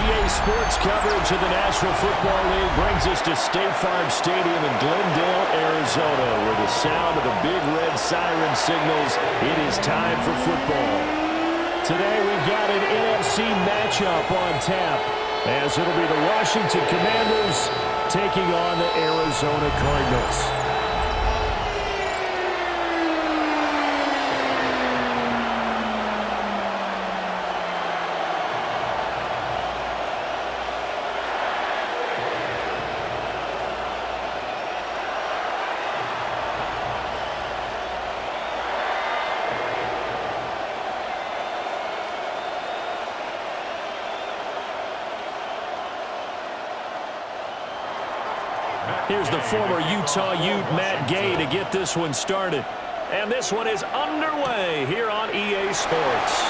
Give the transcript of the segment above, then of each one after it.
EA Sports coverage of the National Football League brings us to State Farm Stadium in Glendale, Arizona, where the sound of the big red siren signals it is time for football. Today we've got an NFC matchup on tap, as it'll be the Washington Commanders taking on the Arizona Cardinals. Here's the former Utah Ute, Matt Gay, to get this one started. And this one is underway here on EA Sports.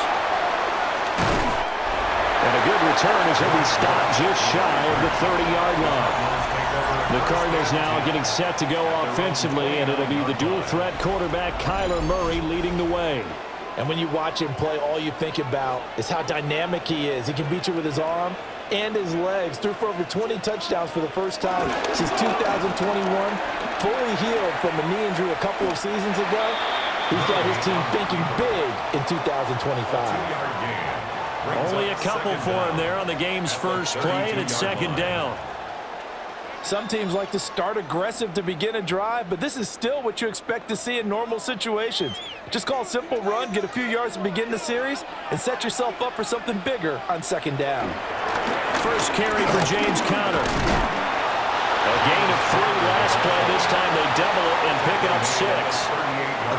And a good return as he'll be stopped just shy of the 30-yard line. The Cardinals now getting set to go offensively, and it'll be the dual-threat quarterback Kyler Murray leading the way. And when you watch him play, all you think about is how dynamic he is. He can beat you with his arm and his legs. Threw for over 20 touchdowns for the first time since 2021. Fully healed from a knee injury a couple of seasons ago. He's got his team thinking big in 2025. Only a couple for him there on the game's first play, and it's second down. Some teams like to start aggressive to begin a drive, but this is still what you expect to see in normal situations. Just call a simple run, get a few yards to begin the series, and set yourself up for something bigger on second down. First carry for James Conner. A gain of 3 last play. This time they double it and pick up 6. A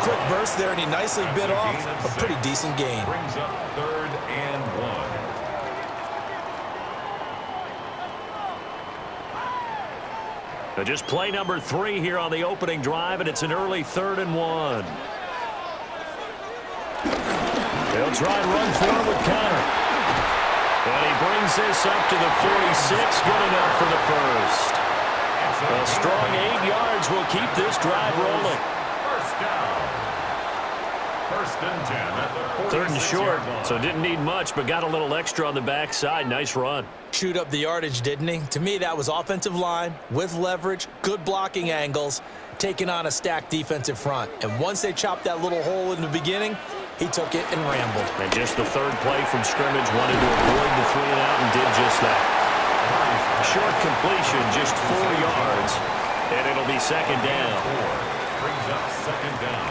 quick burst there, and he nicely bit off a pretty decent gain. Brings up 3rd and 1. Just play number 3 here on the opening drive, and it's an early 3rd and 1. They'll try and run forward with Conner. And he brings this up to the 46. Good enough for the first. A strong 8 yards will keep this drive rolling. First down. 1st and 10 at the 3rd and short, so didn't need much, but got a little extra on the backside. Nice run. Chewed up the yardage, didn't he? To me, that was offensive line with leverage, good blocking angles, taking on a stacked defensive front. And once they chopped that little hole in the beginning, he took it and rambled. And just the 3rd play from scrimmage, wanted to avoid the 3 and out and did just that. Short completion, just 4 yards, and it'll be second down. Brings up second down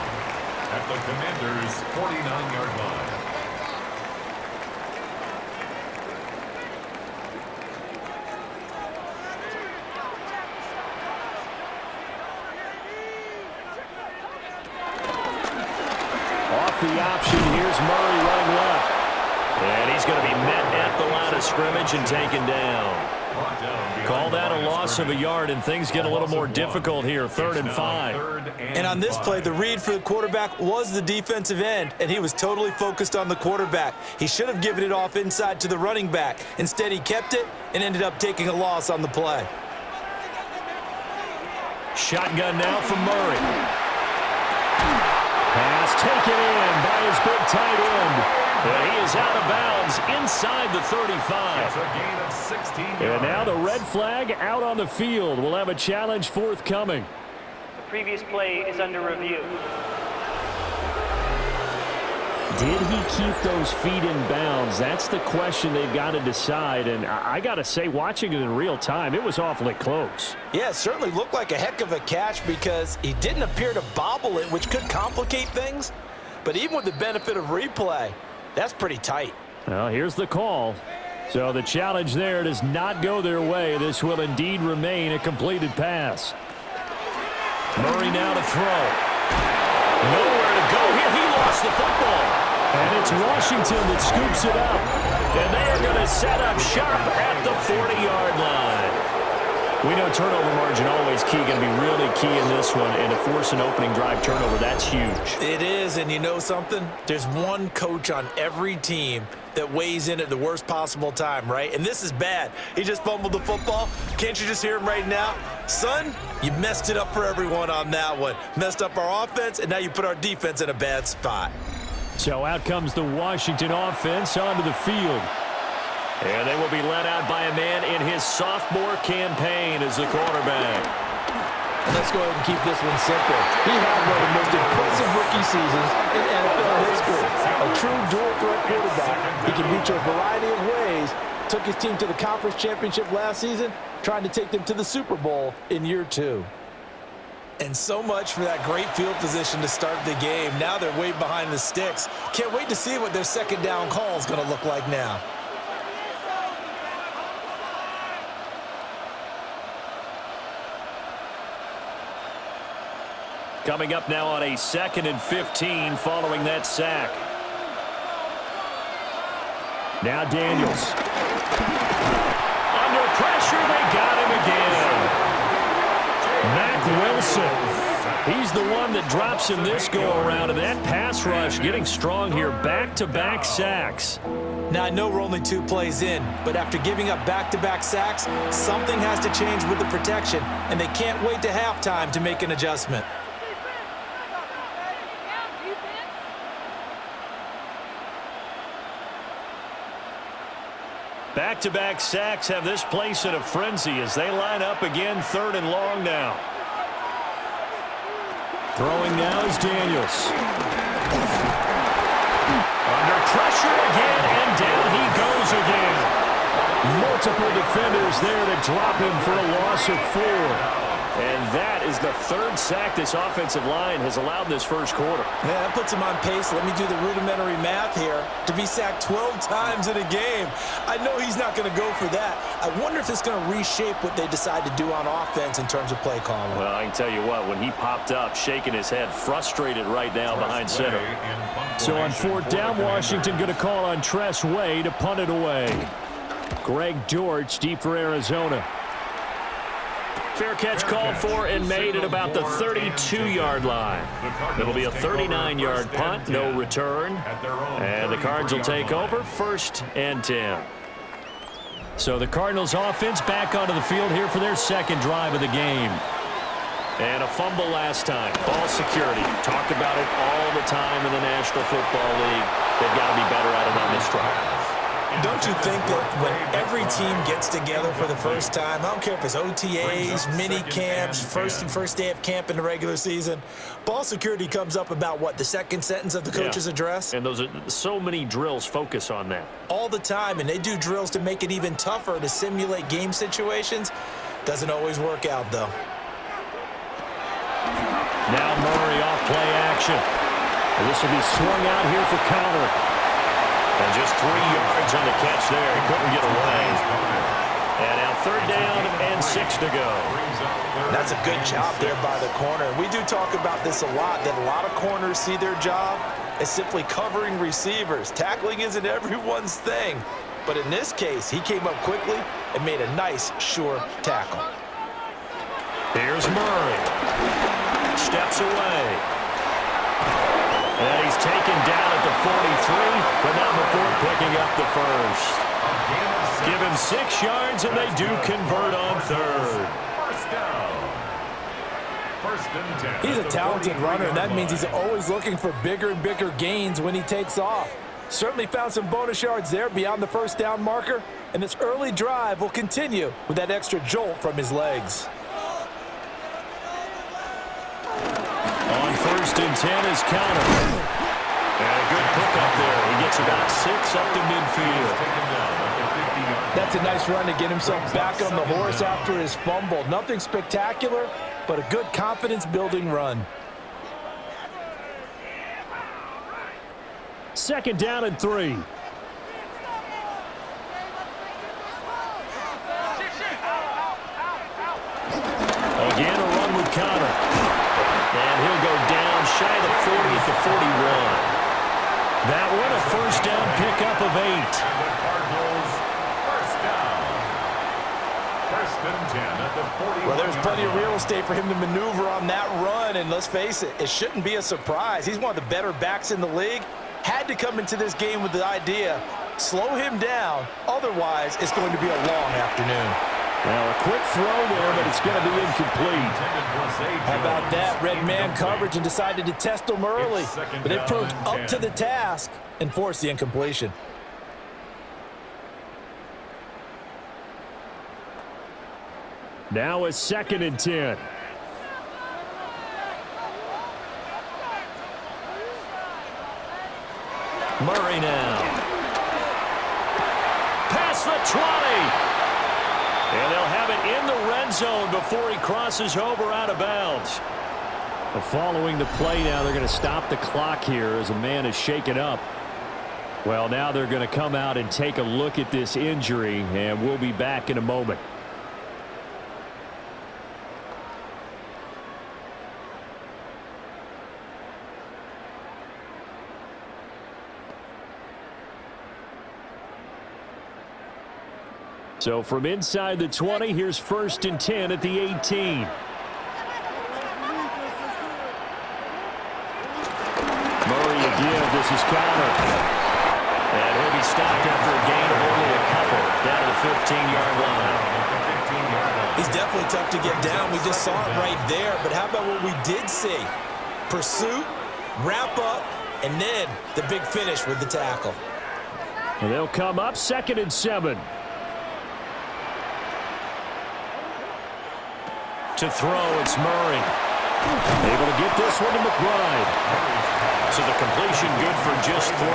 at the Commanders' 49-yard line. Off the option, here's Murray running left. And he's going to be met at the line of scrimmage and taken down. Call that a loss of a yard, and things get a little more difficult here, 3rd and 5. And on this play, the read for the quarterback was the defensive end, and he was totally focused on the quarterback. He should have given it off inside to the running back. Instead, he kept it and ended up taking a loss on the play. Shotgun now from Murray. Pass taken in by his big tight end. And he is out of bounds inside the 35. It's a gain of 16 yards. And now the red flag out on the field. We'll have a challenge forthcoming. The previous play is under review. Did he keep those feet in bounds? That's the question they've got to decide. And I got to say, watching it in real time, it was awfully close. Yeah, it certainly looked like a heck of a catch because he didn't appear to bobble it, which could complicate things. But even with the benefit of replay, that's pretty tight. Well, here's the call. So the challenge there does not go their way. This will indeed remain a completed pass. Murray now to throw. Nowhere to go here. He lost the football. And it's Washington that scoops it up. And they are going to set up shop at the 40-yard line. We know turnover margin always key, going to be really key in this one. And to force an opening drive turnover, that's huge. It is, and you know something? There's one coach on every team that weighs in at the worst possible time, right? And this is bad. He just fumbled the football. Can't you just hear him right now? Son, you messed it up for everyone on that one. Messed up our offense, and now you put our defense in a bad spot. So out comes the Washington offense onto the field. And they will be led out by a man in his sophomore campaign as the quarterback. And let's go ahead and keep this one simple. He had one of the most impressive rookie seasons in NFL history. A true dual-threat quarterback. He can beat you a variety of ways. Took his team to the conference championship last season, trying to take them to the Super Bowl in year 2. And so much for that great field position to start the game. Now they're way behind the sticks. Can't wait to see what their second down call is going to look like now. Coming up now on a 2nd and 15 following that sack. Now Daniels. Under pressure, they got him again. Mack Wilson. He's the one that drops him this go-around, and that pass rush getting strong here. Back-to-back sacks. Now, I know we're only 2 plays in, but after giving up back-to-back sacks, something has to change with the protection, and they can't wait to halftime to make an adjustment. Back-to-back sacks have this place in a frenzy as they line up again, 3rd and long now. Throwing now is Daniels. Under pressure again, and down he goes again. Multiple defenders there to drop him for a loss of 4. And that is the 3rd sack this offensive line has allowed this first quarter. Man, that puts him on pace. Let me do the rudimentary math here. To be sacked 12 times in a game. I know he's not going to go for that. I wonder if it's going to reshape what they decide to do on offense in terms of play calling. Well, I can tell you what, when he popped up, shaking his head, frustrated right now behind center. So on 4th down, Washington going to call on Tress Way to punt it away. Greg George deep for Arizona. Fair catch called for and made at about the 32-yard line. It'll be a 39-yard punt, no return. And the Cards will take over, 1st and 10. So the Cardinals offense back onto the field here for their 2nd drive of the game. And a fumble last time. Ball security. Talk about it all the time in the National Football League. They've got to be better at it on this drive. Don't you think that when every team gets together for the first time, I don't care if it's OTAs, mini camps, first day of camp in the regular season, ball security comes up about what, the 2nd sentence of the coach's address? And those are so many drills focus on that. All the time, and they do drills to make it even tougher to simulate game situations. Doesn't always work out, though. Now Murray off play action. And this will be swung out here for counter. And just 3 yards on the catch there. He couldn't get away. And now 3rd down and 6 to go. That's a good job there by the corner. We do talk about this a lot, that a lot of corners see their job as simply covering receivers. Tackling isn't everyone's thing. But in this case, he came up quickly and made a nice, sure tackle. Here's Murray. Steps away. And he's taken down at the 43, but not before picking up the 1st. Give him 6 yards, and they do convert on 3rd. First down. 1st and 10. He's a talented runner, and that means he's always looking for bigger and bigger gains when he takes off. Certainly found some bonus yards there beyond the 1st down marker, and this early drive will continue with that extra jolt from his legs. On 1st and 10 is counter. And a good pickup there. He gets about 6 up to midfield. That's a nice run to get himself back on the horse after his fumble. Nothing spectacular, but a good confidence-building run. 2nd down and 3. Again, a run with Connor. And he'll go down shy of the 40 at the 41. That one a 1st down pickup of 8. The Cardinals, 1st down. 1st and 10 at the 40. Well, there's plenty of real estate for him to maneuver on that run, and let's face it, it shouldn't be a surprise. He's one of the better backs in the league. Had to come into this game with the idea, slow him down, otherwise it's going to be a long afternoon. Well, a quick throw there, but it's going to be incomplete. How about that? Red man coverage and decided to test him early. But it proved up to the task and forced the incompletion. Now a 2nd and 10. Murray now. Past the 20. And they'll have it in the red zone before he crosses over out of bounds. Following the play now, they're going to stop the clock here as a man is shaken up. Well, now they're going to come out and take a look at this injury, and we'll be back in a moment. So from inside the 20, here's 1st and 10 at the 18. Murray again, this is Connor. And he'll be stopped after a gain of only a couple down to the 15-yard line. He's definitely tough to get down. We just saw it right there. But how about what we did see? Pursuit, wrap up, and then the big finish with the tackle. And they'll come up 2nd and 7. To throw, it's Murray. Able to get this one to McBride. So the completion good for just 3.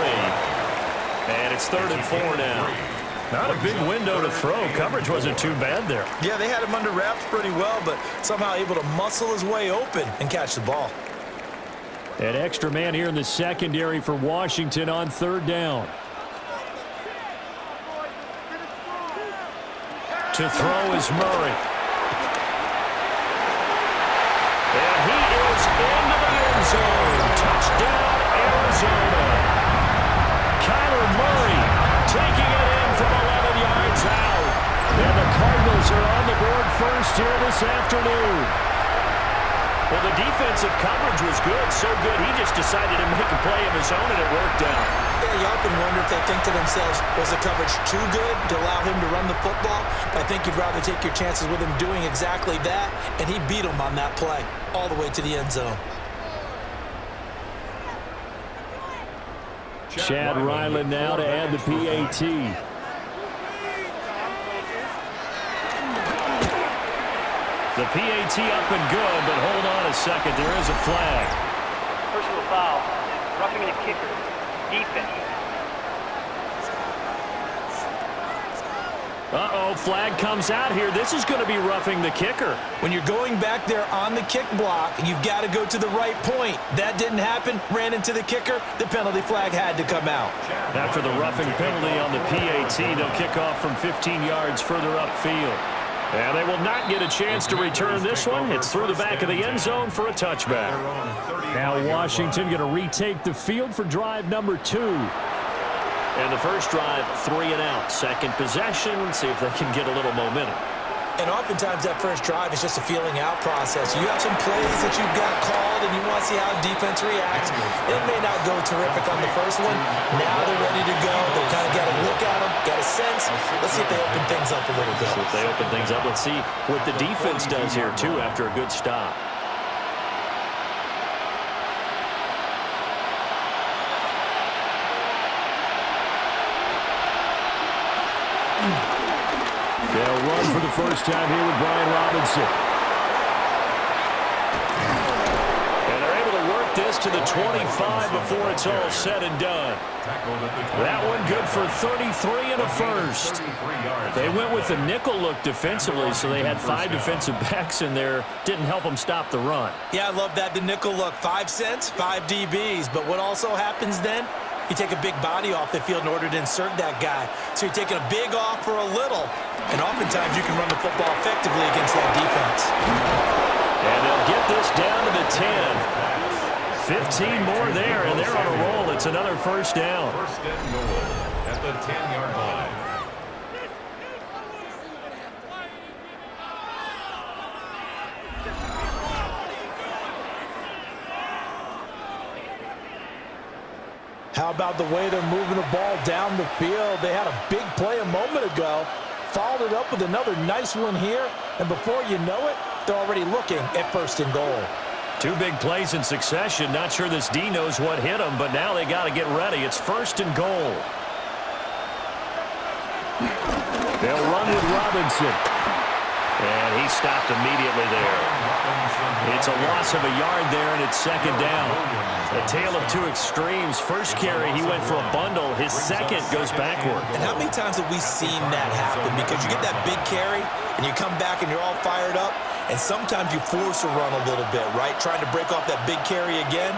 And it's 3rd and 4 now. Not a big window to throw. Coverage wasn't too bad there. Yeah, they had him under wraps pretty well, but somehow able to muscle his way open and catch the ball. An extra man here in the secondary for Washington on 3rd down. To throw is Murray. And he is into the end zone. Touchdown, Arizona. Kyler Murray taking it in from 11 yards out. And the Cardinals are on the board first here this afternoon. Well, the defensive coverage was good, so good he just decided to make a play of his own, and it worked out. Yeah, you often wonder if they think to themselves, was the coverage too good to allow him to run the football? But I think you'd rather take your chances with him doing exactly that, and he beat him on that play all the way to the end zone. Chad Ryland now to add the PAT. The PAT up and good, but hold on a second. There is a flag. Personal foul. Roughing the kicker. Defense. Uh-oh, flag comes out here. This is going to be roughing the kicker. When you're going back there on the kick block, you've got to go to the right point. That didn't happen. Ran into the kicker. The penalty flag had to come out. After the roughing penalty on the PAT, they'll kick off from 15 yards further upfield. And they will not get a chance to return this one. It's through the back of the end zone for a touchback. Now Washington going to retake the field for drive number 2. And the first drive, 3 and out. Second possession, see if they can get a little momentum. And oftentimes that first drive is just a feeling out process. You have some plays that you've got called and you want to see how defense reacts. It may not go terrific on the first one. Now they're ready to go. They've kind of got a look at them, got a sense. Let's see if they open things up a little bit. So if they open things up, let's see what the defense does here too after a good stop. They'll run for the first time here with Brian Robinson. And they're able to work this to the 25 before it's all said and done. That one good for 33 and a first. They went with the nickel look defensively, so they had 5 defensive backs in there. Didn't help them stop the run. Yeah, I love that, the nickel look. 5 cents, 5 DBs. But what also happens then? You take a big body off the field in order to insert that guy. So you're taking a big off for a little. And oftentimes you can run the football effectively against that defense. And they'll get this down to the 10. 15 more there, and they're on a roll. It's another first down. First and goal at the 10-yard line. How about the way they're moving the ball down the field? They had a big play a moment ago. Followed it up with another nice one here. And before you know it, they're already looking at first and goal. 2 big plays in succession. Not sure this D knows what hit them, but now they got to get ready. It's first and goal. They'll run with Robinson. And he stopped immediately there. It's a loss of a yard there, and it's second down. A tale of two extremes. First carry, he went for a bundle. His second goes backward. And how many times have we seen that happen? Because you get that big carry, and you come back and you're all fired up, and sometimes you force a run a little bit, right? Trying to break off that big carry again,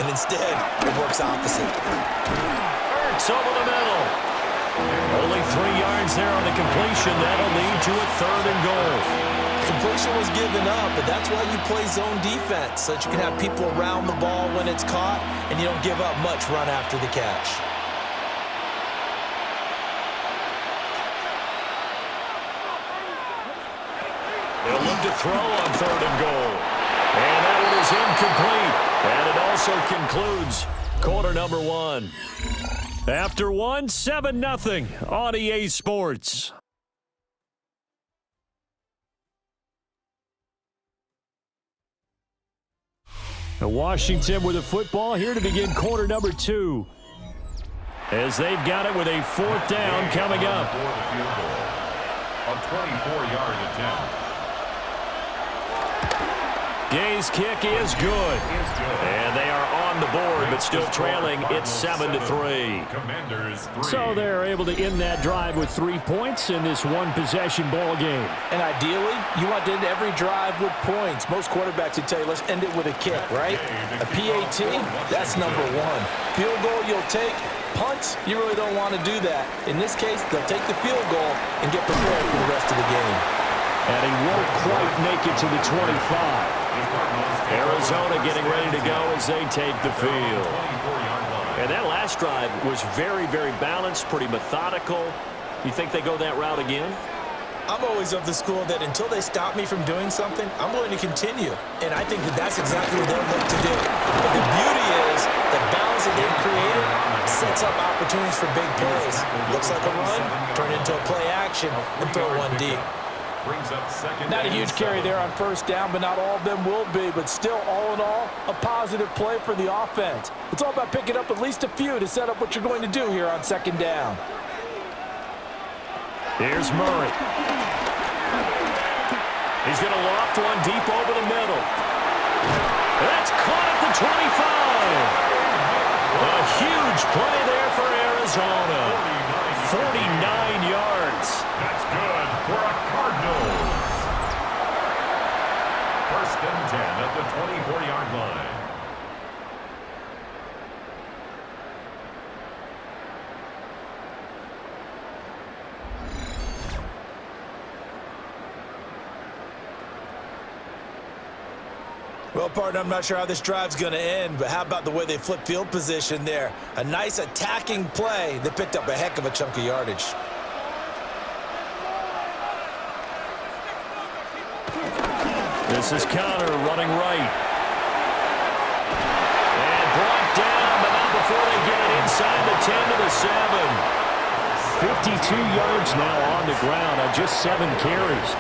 and instead it works opposite. Hurts over the middle. Only 3 yards there on the completion. That'll lead to a third and goal. Completion was given up, but that's why you play zone defense, so that you can have people around the ball when it's caught, and you don't give up much run after the catch. They'll look to throw on third and goal. And that one is incomplete. And it also concludes quarter number 1. After 1, 7-0 on EA Sports. Washington with the football here to begin quarter number 2. As they've got it with a 4th down coming up. A 24-yard attempt. Gay's kick is good. And they are on the board, but still trailing. It's 7-3. Commanders 3. So they're able to end that drive with 3 points in this one-possession ball game. And ideally, you want to end every drive with points. Most quarterbacks would tell you, let's end it with a kick, right? A PAT, that's number 1. Field goal you'll take. Punts, you really don't want to do that. In this case, they'll take the field goal and get prepared for the rest of the game. And he won't quite make it to the 25. Arizona getting ready to go as they take the field. And that last drive was very, very balanced, pretty methodical. You think they go that route again? I'm always of the school that until they stop me from doing something, I'm going to continue. And I think that that's exactly what they'll look to do. But the beauty is the balance that they've created sets up opportunities for big plays. Looks like a run, turn it into a play action, and throw one deep. Not a huge carry there on first down, but not all of them will be. But still, all in all, a positive play for the offense. It's all about picking up at least a few to set up what you're going to do here on second down. Here's Murray. He's going to loft one deep over the middle. That's caught at the 25. A huge play there for Arizona. 49 yards. That's good for a Cardinals. First and 10 at the 24-yard line. Well, partner, I'm not sure how this drive's going to end, but how about the way they flip field position there? A nice attacking play that picked up a heck of a chunk of yardage. This is Connor running right. And brought down, but not before they get it inside the 10 to the 7. 52 yards now on the ground on just 7 carries.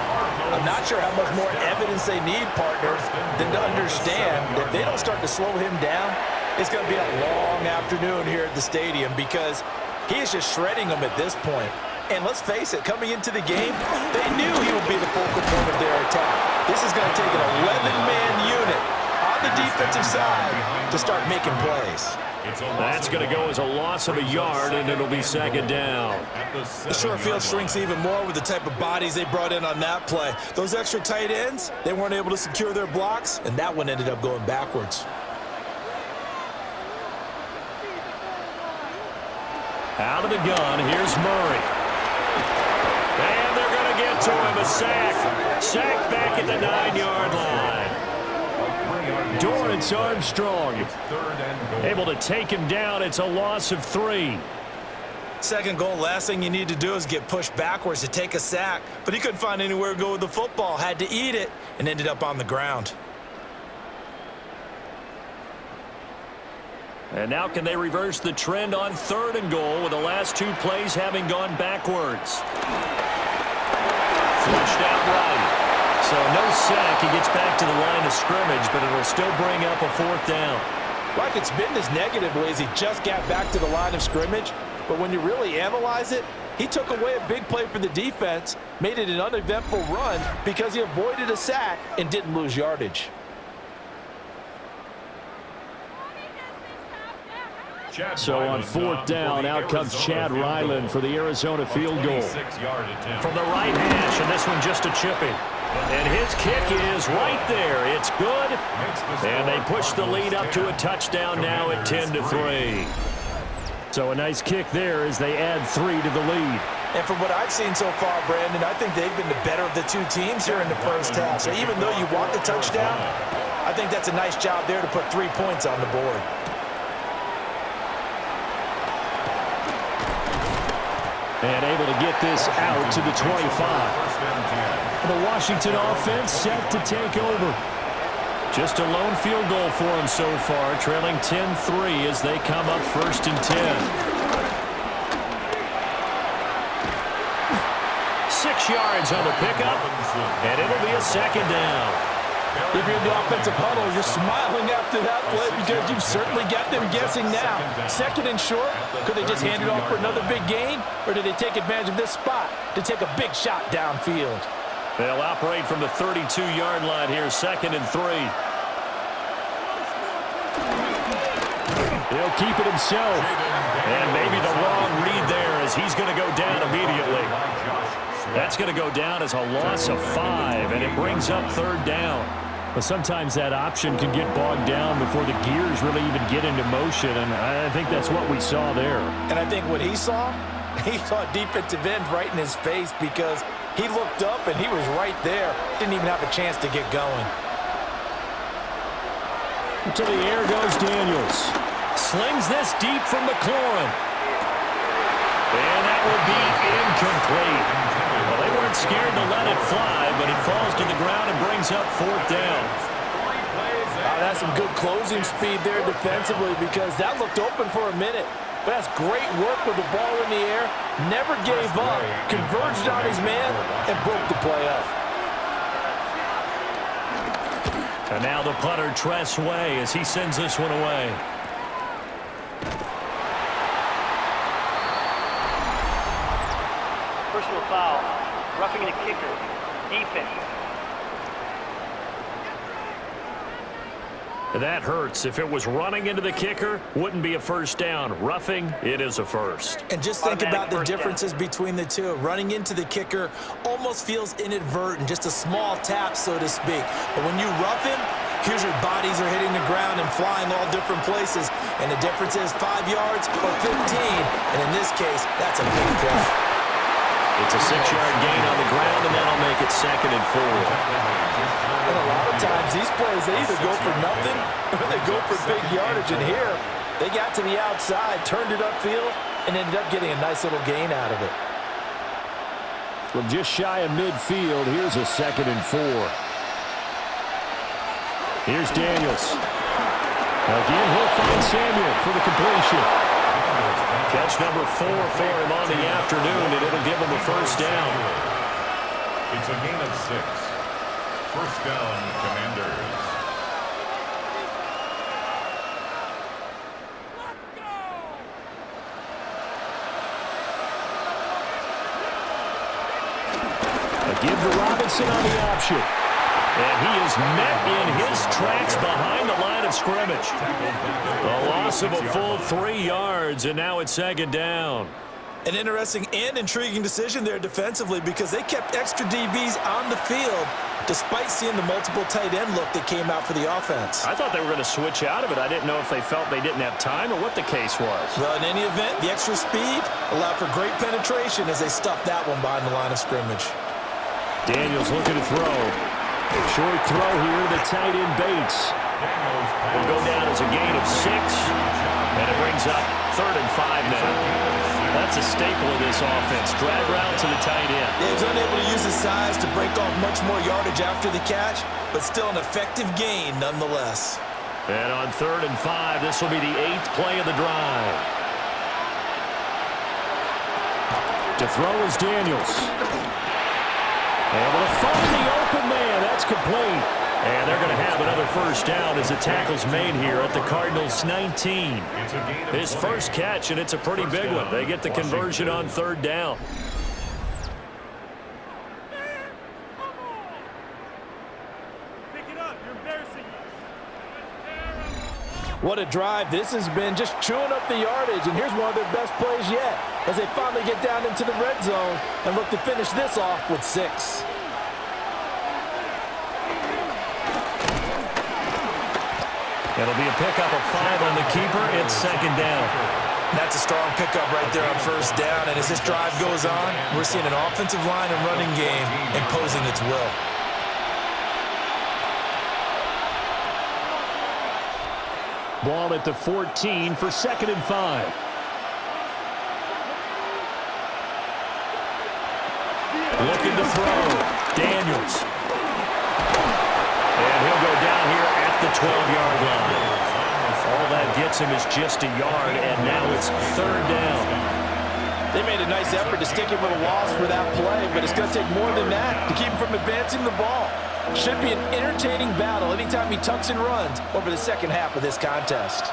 I'm not sure how much more evidence they need, partner, than to understand that if they don't start to slow him down, it's going to be a long afternoon here at the stadium because he is just shredding them at this point. And let's face it, coming into the game, they knew he would be the focal point of their attack. This is going to take an 11-man unit on the defensive side to start making plays. That's going to go as a loss of a yard, and it'll be second down. The short field shrinks even more with the type of bodies they brought in on that play. Those extra tight ends, they weren't able to secure their blocks, and that one ended up going backwards. Out of the gun, here's Murray. And they're going to get to him, a sack. Sack back at the 9-yard line. Dorrance Armstrong able to take him down. It's a loss of 3. Second goal, last thing you need to do is get pushed backwards to take a sack. But he couldn't find anywhere to go with the football, had to eat it, and ended up on the ground. And now can they reverse the trend on third and goal with the last 2 plays having gone backwards? Flushed out right. So no sack. He gets back to the line of scrimmage, but it'll still bring up a 4th down. Like it's been as negatively as he just got back to the line of scrimmage, but when you really analyze it, He took away a big play for the defense, made it an uneventful run because he avoided a sack and didn't lose yardage. So on fourth down, out comes Chad Ryland for the Arizona field goal. From the right hash, and this one just a chippy. And his kick is right there. It's good. And they push the lead up to a touchdown now at 10-3. So a nice kick there as they add 3 to the lead. And from what I've seen so far, Brandon, I think they've been the better of the two teams here in the first half. So even though you want the touchdown, I think that's a nice job there to put 3 points on the board. And able to get this out to the 25. The Washington offense set to take over. Just a lone field goal for them so far, trailing 10-3 as they come up 1st and 10. 6 yards on the pickup, and it'll be a 2nd down. If you're in the offensive huddle, you're smiling after that play because you've certainly got them guessing now. 2nd and short, could they just hand it off for another big gain, or did they take advantage of this spot to take a big shot downfield? They'll operate from the 32-yard line here, 2nd and 3. He'll keep it himself. And maybe the wrong read there as he's going to go down immediately. That's going to go down as a loss of 5, and it brings up 3rd down. But sometimes that option can get bogged down before the gears really even get into motion, and I think that's what we saw there. And I think what he saw a defensive end right in his face because he looked up and he was right there. Didn't even have a chance to get going. To the air goes Daniels. Slings this deep from McLaurin. And that will be incomplete. Well, they weren't scared to let it fly, but it falls to the ground and brings up 4th down. That's some good closing speed there defensively because that looked open for a minute. But that's great work with the ball in the air. Never gave up, converged on his man, and broke the play up. And now the punter, Tress Way, as he sends this one away. Personal foul. Roughing the kicker. Defense. That hurts. If it was running into the kicker, wouldn't be a 1st down. Roughing, it is a 1st. And just think about the differences between the two. Running into the kicker almost feels inadvertent, just a small tap, so to speak. But when you rough him, here's your bodies are hitting the ground and flying all different places. And the difference is 5 yards or 15. And in this case, that's a big play. It's a 6-yard gain on the ground, and that'll make it 2nd and 4. And a lot of times, these plays, they either go for nothing or they go for big yardage. And here, they got to the outside, turned it upfield, and ended up getting a nice little gain out of it. From just shy of midfield, here's a 2nd and 4. Here's Daniels. Again, he'll find Samuel for the completion. Catch number 4 for him on the afternoon, and it'll give him a 1st down. It's a gain of 6. 1st down, Commanders. Give to Robinson on the option. And he is met in his tracks behind the line of scrimmage. A loss of a full 3 yards, and now it's 2nd down. An interesting and intriguing decision there defensively because they kept extra DBs on the field despite seeing the multiple tight end look that came out for the offense. I thought they were going to switch out of it. I didn't know if they felt they didn't have time or what the case was. Well, in any event, the extra speed allowed for great penetration as they stuffed that one behind the line of scrimmage. Daniels looking to throw. Short throw here to the tight end Bates. Will go down as a gain of 6. And it brings up 3rd and 5 now. That's a staple of this offense. Drag route to the tight end. Yeah, he was unable to use his size to break off much more yardage after the catch, but still an effective gain nonetheless. And on 3rd and 5, this will be the 8th play of the drive. To throw is Daniels. Able to find the open man. That's complete. And they're going to have another first down as the tackle's made here at the Cardinals' 19. His first catch, and it's a pretty big one. They get the conversion on third down. What a drive this has been, just chewing up the yardage, and here's one of their best plays yet as they finally get down into the red zone and look to finish this off with 6. It'll be a pickup of 5 on the keeper. It's second down. That's a strong pickup right there on first down, and as this drive goes on, we're seeing an offensive line and running game imposing its will. Ball at the 14 for 2nd and 5. Looking to throw. Daniels. And he'll go down here at the 12-yard line. All that gets him is just a yard, and now it's third down. They made a nice effort to stick him with a loss for that play, but it's going to take more than that to keep him from advancing the ball. Should be an entertaining battle anytime he tucks and runs over the second half of this contest.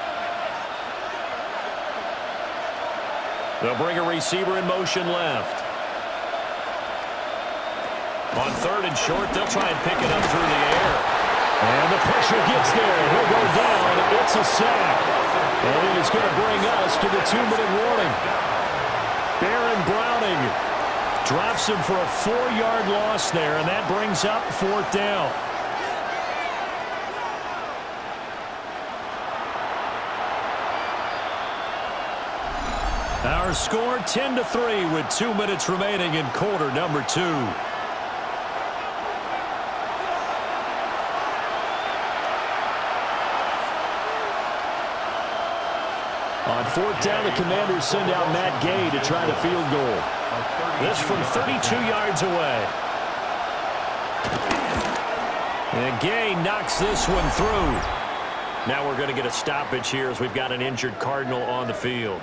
They'll bring a receiver in motion left. On third and short, they'll try and pick it up through the air. And the pressure gets there. He'll go down. It's a sack. And it's going to bring us to the 2-minute warning. Baron Browning drops him for a 4-yard loss there, and that brings up 4th down. Our score 10-3 with 2 minutes remaining in quarter number 2. On 4th down, the Commanders send out Matt Gay to try the field goal. This from 32 yards away. And Gay knocks this one through. Now we're going to get a stoppage here as we've got an injured Cardinal on the field.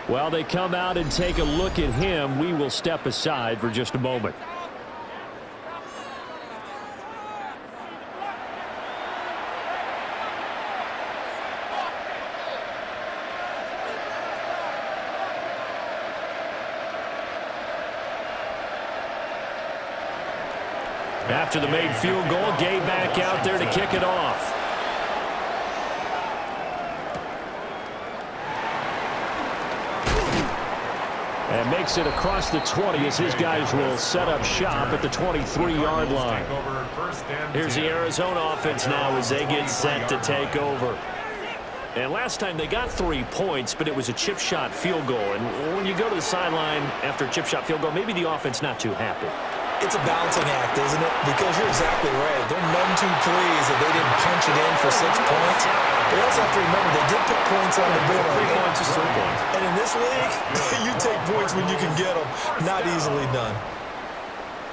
While they come out and take a look at him, we will step aside for just a moment. After the made field goal, Gay back out there to kick it off. And makes it across the 20 as his guys will set up shop at the 23-yard line. Here's the Arizona offense now as they get set to take over. And last time they got 3 points, but it was a chip shot field goal. And when you go to the sideline after a chip shot field goal, maybe the offense not too happy. It's a balancing act, isn't it? Because you're exactly right. They're none too pleased that they didn't punch it in for 6 points. But you also have to remember they did put points on the board. 3 points is 3 points. And in this league, you take points when you can get them. Not easily done.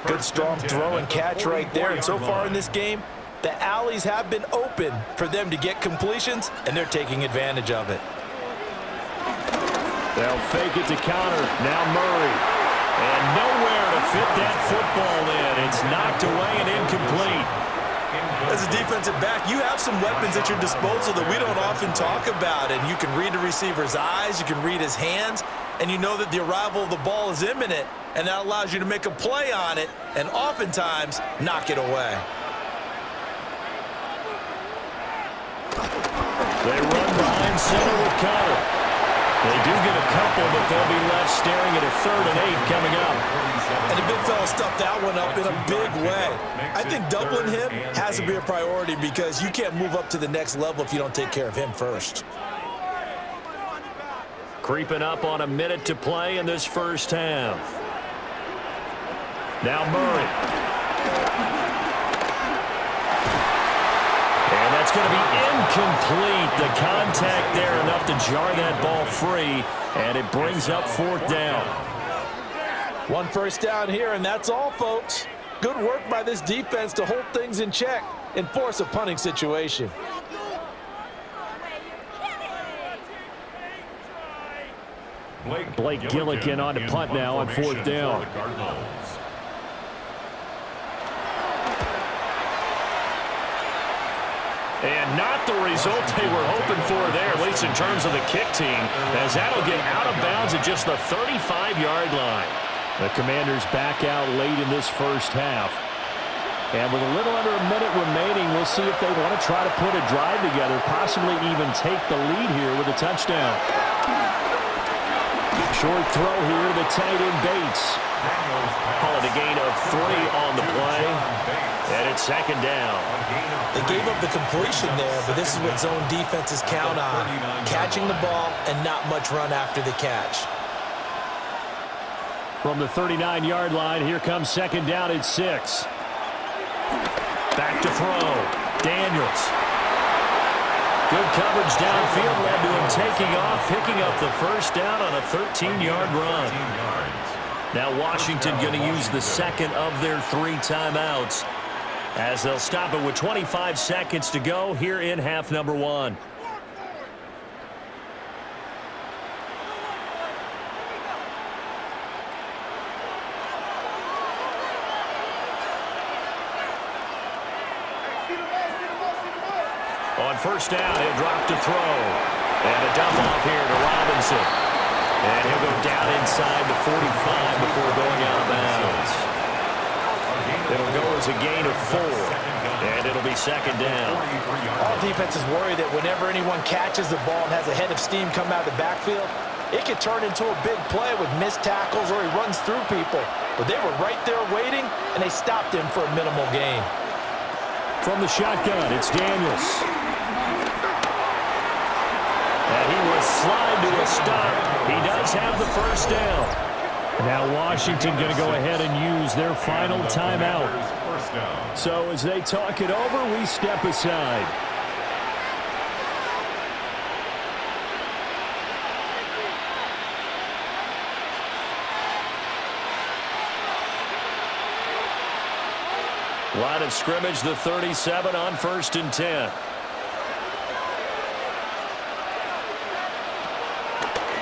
Good strong throw and catch right there. And so far in this game, the alleys have been open for them to get completions, and they're taking advantage of it. They'll fake it to counter. Now Murray. And nowhere to fit that football in. It's knocked away and incomplete. As a defensive back, you have some weapons at your disposal that we don't often talk about. And you can read the receiver's eyes, you can read his hands, and you know that the arrival of the ball is imminent, and that allows you to make a play on it and oftentimes knock it away. They run behind center with Connor. They do get a couple, but they'll be left staring at a 3rd and 8 coming up. And the big fella stuffed that one up in a big way. I think doubling him has to be a priority because you can't move up to the next level if you don't take care of him first. Creeping up on a minute to play in this first half. Now Murray. And that's going to be incomplete. The contact there enough to jar that ball free, and it brings up 4th down. 1 first down here, and that's all, folks. Good work by this defense to hold things in check and force a punting situation. Blake Gillikin on to punt now on 4th down. not the result they were hoping for there, at least in terms of the kick team, as that'll get out of bounds at just the 35-yard line. The Commanders back out late in this first half. And with a little under a minute remaining, we'll see if they want to try to put a drive together, possibly even take the lead here with a touchdown. Short throw here to the tight end Bates. Call it a gain of 3 on the play. And it's second down. They gave up the completion there, but this is what zone defenses count on. Catching the ball and not much run after the catch. From the 39-yard line, here comes second down at 6. Back to throw. Daniels. Good coverage downfield led to him taking off, picking up the first down on a 13-yard run. Now Washington going to use the second of their 3 timeouts as they'll stop it with 25 seconds to go here in half number 1. On first down, he'll drop to throw. And a dump off here to Robinson. And he'll go down inside the 45 before going out of bounds. It'll go as a gain of 4. And it'll be second down. All defenses worry that whenever anyone catches the ball and has a head of steam come out of the backfield, it could turn into a big play with missed tackles or he runs through people. But they were right there waiting, and they stopped him for a minimal gain. From the shotgun, it's Daniels. And he will slide to a stop. He does have the first down. Now Washington going to go ahead and use their final timeout. So as they talk it over, we step aside. Line of scrimmage, the 37 on 1st and 10.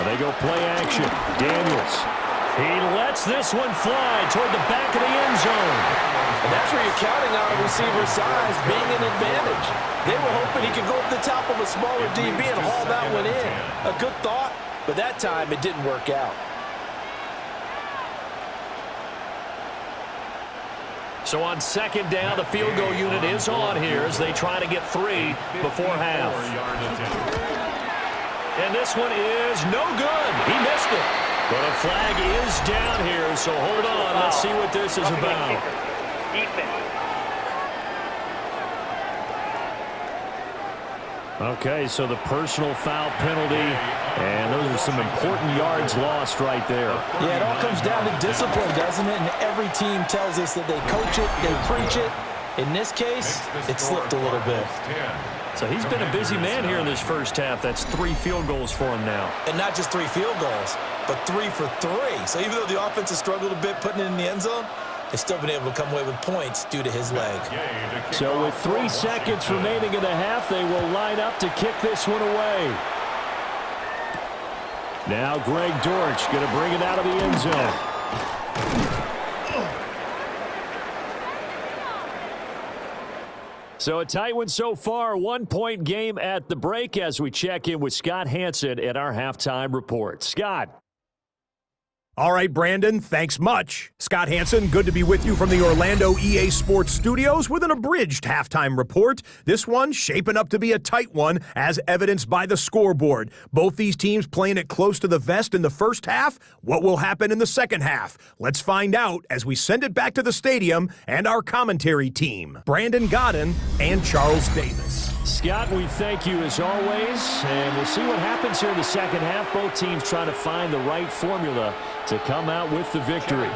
They go play action. Daniels. He lets this one fly toward the back of the end zone. And that's where you're counting on a receiver's size being an advantage. They were hoping he could go over the top of a smaller DB and haul that one in. A good thought, but that time it didn't work out. So on second down, the field goal unit is on here as they try to get 3 before half. And this one is no good. He missed it. But a flag is down here, so hold on. Let's see what this is about. Okay, so the personal foul penalty, and those are some important yards lost right there. Yeah, it all comes down to discipline, doesn't it? And every team tells us that they coach it, they preach it. In this case, it slipped a little bit. So he's been a busy man here in this first half. That's 3 field goals for him now. And not just 3 field goals, but 3 for 3. So even though the offense has struggled a bit putting it in the end zone, they've still been able to come away with points due to his leg. So with 3 seconds remaining in the half, they will line up to kick this one away. Now Greg Dortch going to bring it out of the end zone. So a tight one so far, 1-point game at the break as we check in with Scott Hanson at our halftime report. Scott. All right, Brandon, thanks much. Scott Hanson, good to be with you from the Orlando EA Sports Studios with an abridged halftime report. This one shaping up to be a tight one, as evidenced by the scoreboard. Both these teams playing it close to the vest in the first half. What will happen in the second half? Let's find out as we send it back to the stadium and our commentary team, Brandon Godden and Charles Davis. Scott, we thank you as always, and we'll see what happens here in the second half. Both teams trying to find the right formula to come out with the victory.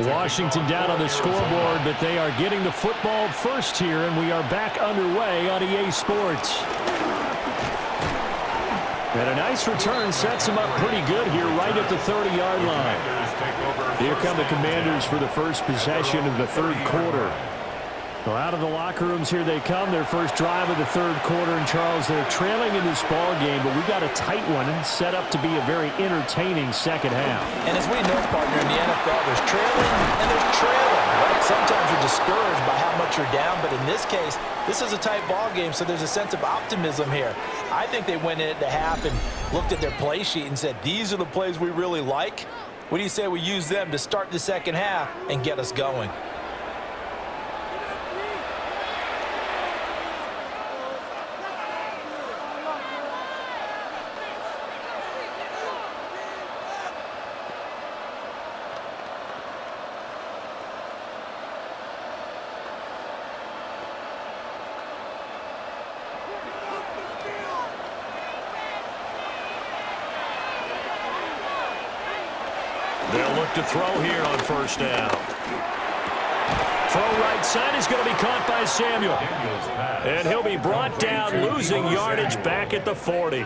Washington down on the scoreboard, but they are getting the football first here, and we are back underway on EA Sports. And a nice return sets them up pretty good here right at the 30-yard line. Here come the Commanders for the first possession of the third quarter. Well, out of the locker rooms, here they come. Their first drive of the third quarter. And, Charles, they're trailing in this ball game, but we got a tight one set up to be a very entertaining second half. And as we know, partner, in the NFL, there's trailing and there's trailing. Right? Sometimes you're discouraged by how much you're down, but in this case, this is a tight ball game, so there's a sense of optimism here. I think they went into half and looked at their play sheet and said, these are the plays we really like. What do you say we use them to start the second half and get us going? They'll look to throw here on first down. Throw right side is going to be caught by Samuel. And he'll be brought down, losing yardage back at the 40.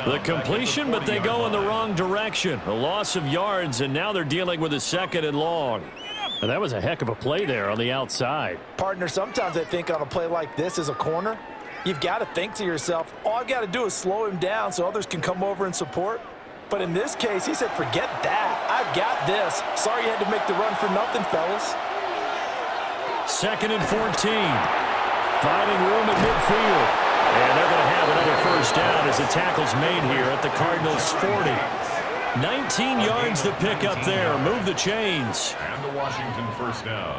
The completion, but they go in the wrong direction. A loss of yards, and now they're dealing with a 2nd and long. And that was a heck of a play there on the outside. Partner, sometimes I think on a play like this as a corner, you've got to think to yourself, all I've got to do is slow him down so others can come over and support. But in this case, he said, forget that. I've got this. Sorry you had to make the run for nothing, fellas. 2nd and 14. Finding room at midfield. And they're going to have another first down as the tackle's made here at the Cardinals' 40. 19 yards to pick up there. Move the chains. And the Washington first down.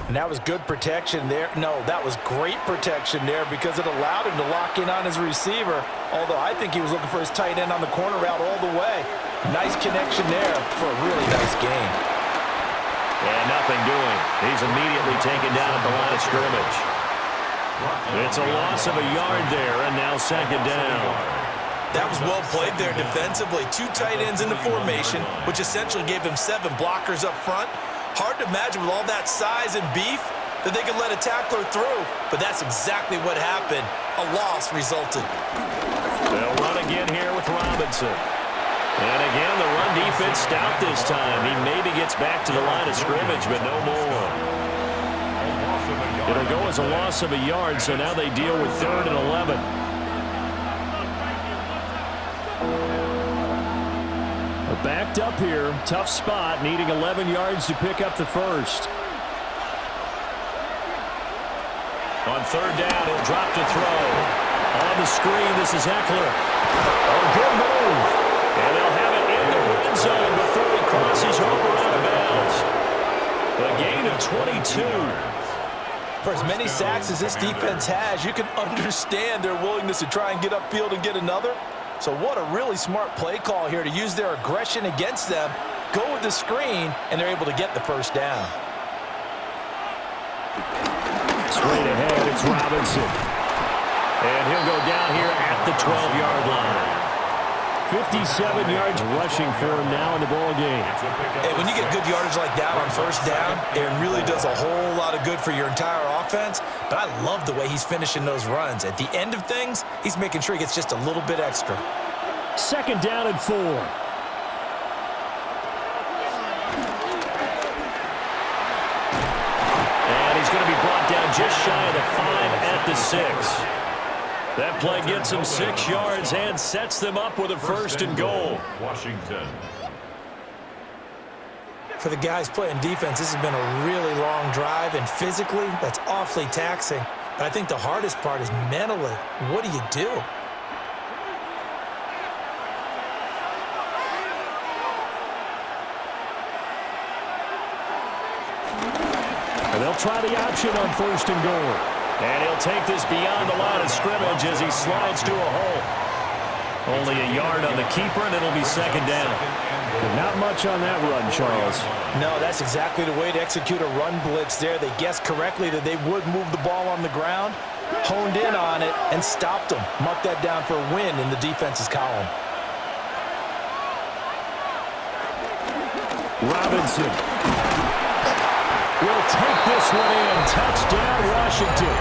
And that was good protection there. No, that was great protection there because it allowed him to lock in on his receiver. Although I think he was looking for his tight end on the corner route all the way. Nice connection there for a really nice game. And nothing doing. He's immediately taken down at the line of scrimmage. It's a loss of a yard there, and now 2nd down. That was well played there defensively. 2 tight ends in the formation, which essentially gave them 7 blockers up front. Hard to imagine with all that size and beef that they could let a tackler through, but that's exactly what happened. A loss resulted. They'll run again here with Robinson. And again, the run defense stout this time. He maybe gets back to the line of scrimmage, but no more. It'll go as a loss of a yard, so now they deal with 3rd and 11. Backed up here, tough spot, needing 11 yards to pick up the first. On 3rd down, he'll drop to throw. On the screen, this is Eckler. A good move. And they'll have it in the red zone before he crosses over out of bounds. A gain of 22. For as many sacks as this defense has, you can understand their willingness to try and get upfield and get another. So what a really smart play call here to use their aggression against them, go with the screen, and they're able to get the first down. Straight ahead, it's Robinson. And he'll go down here at the 12-yard line. 57 yards rushing for him now in the ball game. Hey, when you get good yardage like that on first down, it really does a whole lot of good for your entire offense. But I love the way he's finishing those runs. At the end of things, he's making sure he gets just a little bit extra. 2nd down and 4. And he's going to be brought down just shy of the 5 at the 6. That play gets him 6 yards and sets them up with a 1st and goal. Washington. For the guys playing defense, this has been a really long drive, and physically, that's awfully taxing. But I think the hardest part is mentally. What do you do? And they'll try the option on 1st and goal. And he'll take this beyond the line of scrimmage as he slides to a hole. Only a yard on the keeper, and it'll be 2nd down. Not much on that run, Charles. No, that's exactly the way to execute a run blitz there. They guessed correctly that they would move the ball on the ground, honed in on it, and stopped them. Mark that down for a win in the defense's column. Robinson will take this one in. Touchdown, Washington.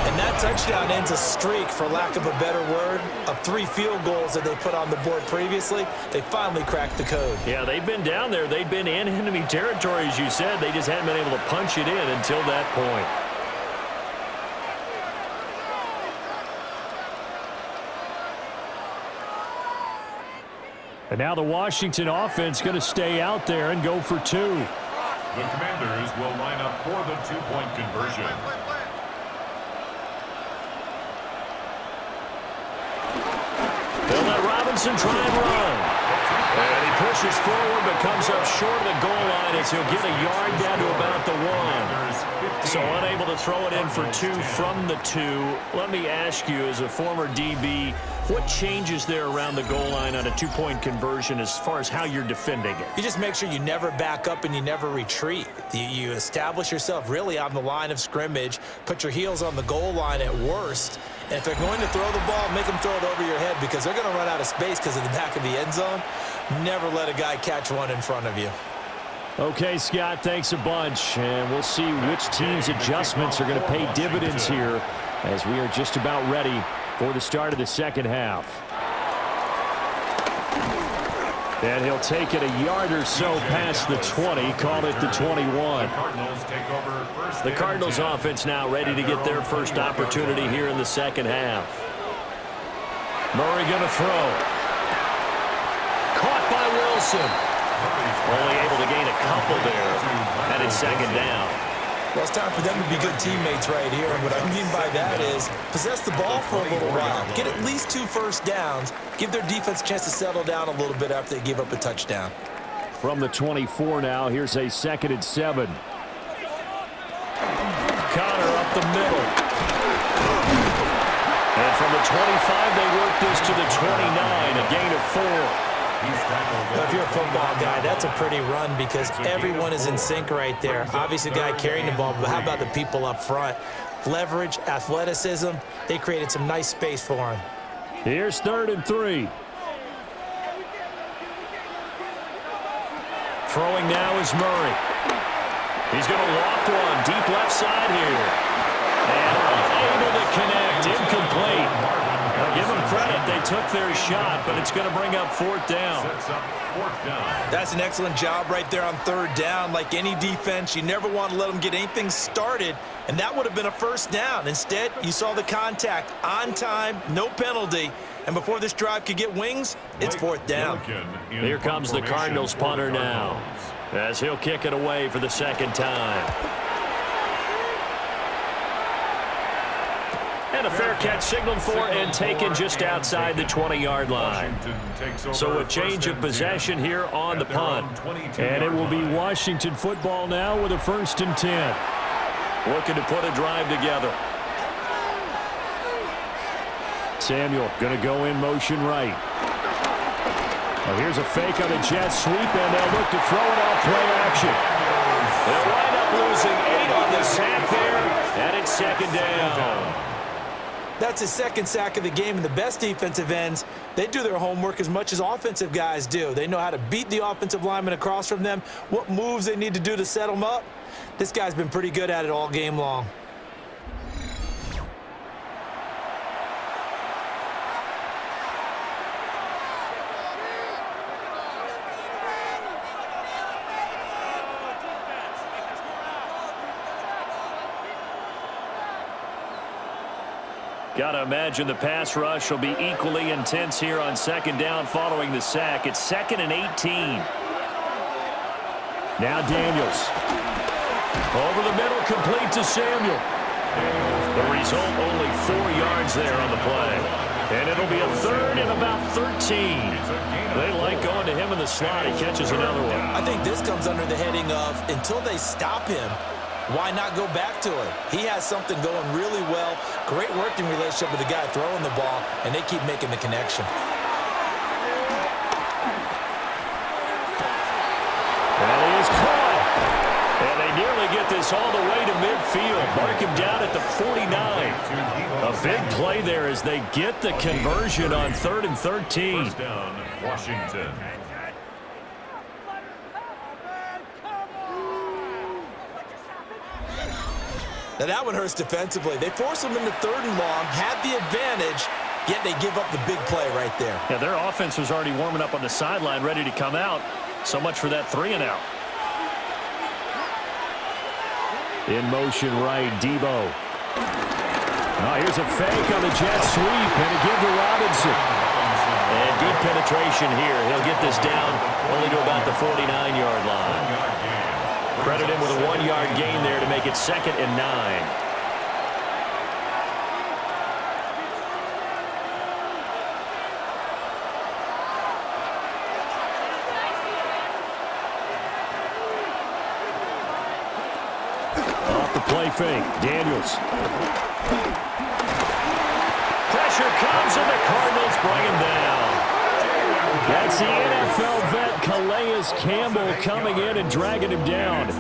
And that touchdown ends a streak, for lack of a better word, of 3 field goals that they put on the board previously. They finally cracked the code. Yeah, they've been down there. They've been in enemy territory, as you said. They just hadn't been able to punch it in until that point. And now the Washington offense going to stay out there and go for 2. The Commanders will line up for the two-point conversion. They'll let Robinson try and run. And he pushes forward but comes up short of the goal line as he'll get a yard down to about the 1. So unable to throw it in for 2 from the 2. Let me ask you, as a former DB, what changes there around the goal line on a two-point conversion as far as how you're defending it? You just make sure you never back up and you never retreat. You establish yourself really on the line of scrimmage, put your heels on the goal line at worst. And if they're going to throw the ball, make them throw it over your head because they're going to run out of space because of the back of the end zone. Never let a guy catch one in front of you. Okay, Scott, thanks a bunch. And we'll see which team's adjustments are going to pay dividends here as we are just about ready for the start of the second half. And he'll take it a yard or so past the 20, call it the 21. The Cardinals offense now ready to get their first opportunity here in the second half. Murray going to throw. Caught by Wilson. Only able to gain a couple there, and it's second down. Well, it's time for them to be good teammates right here. And what I mean by that is possess the ball for a little while. Get at least 2 first downs. Give their defense a chance to settle down a little bit after they give up a touchdown. From the 24 now, here's a 2nd and 7. Connor up the middle. And from the 25, they work this to the 29, a gain of 4. If you're a football guy, that's a pretty run because everyone is in sync right there. Obviously, the guy carrying the ball, but how about the people up front? Leverage, athleticism, they created some nice space for him. Here's 3rd and 3. Throwing now is Murray. He's going to loft one deep left side here. And unable to connect, incomplete. Now give them credit, they took their shot, but it's going to bring up 4th down. That's an excellent job right there on 3rd down. Like any defense, you never want to let them get anything started, and that would have been a 1st down. Instead, you saw the contact on time, no penalty, and before this drive could get wings, it's 4th down. Here comes the Cardinals punter now, as he'll kick it away for the 2nd time. And a fair catch signaled for and taken just outside the 20-yard line. So a change of possession here on the punt. And it will be Washington football now with a 1st and 10. Looking to put a drive together. Samuel going to go in motion right. Now here's a fake on a jet sweep, and they'll look to throw it off play action. They'll wind up losing 8 on the sack there, and it's 2nd down. That's his 2nd sack of the game, and the best defensive ends, they do their homework as much as offensive guys do. They know how to beat the offensive lineman across from them, what moves they need to do to set them up. This guy's been pretty good at it all game long. Got to imagine the pass rush will be equally intense here on 2nd down following the sack. It's 2nd and 18. Now Daniels. Over the middle, complete to Samuel. The result, only 4 yards there on the play. And it'll be a 3rd and about 13. They like going to him in the slot. He catches another one. I think this comes under the heading of until they stop him, why not go back to him? He has something going really well. Great working relationship with the guy throwing the ball, and they keep making the connection. And he is caught. And they nearly get this all the way to midfield. Mark him down at the 49. A big play there as they get the conversion on 3rd and 13. First down, Washington. Now that one hurts defensively. They force them into 3rd and long, had the advantage, yet they give up the big play right there. Yeah, their offense was already warming up on the sideline, ready to come out. So much for that 3 and out. In motion right, Debo. Now here's a fake on the jet sweep, and a give to Robinson. And good penetration here. He'll get this down only to about the 49-yard line. Credit him with a 1-yard gain there to make it 2nd and 9. Play fake. Daniels. Pressure comes and the Cardinals bring him down. That's the NFL vet Calais Campbell coming in and dragging him down.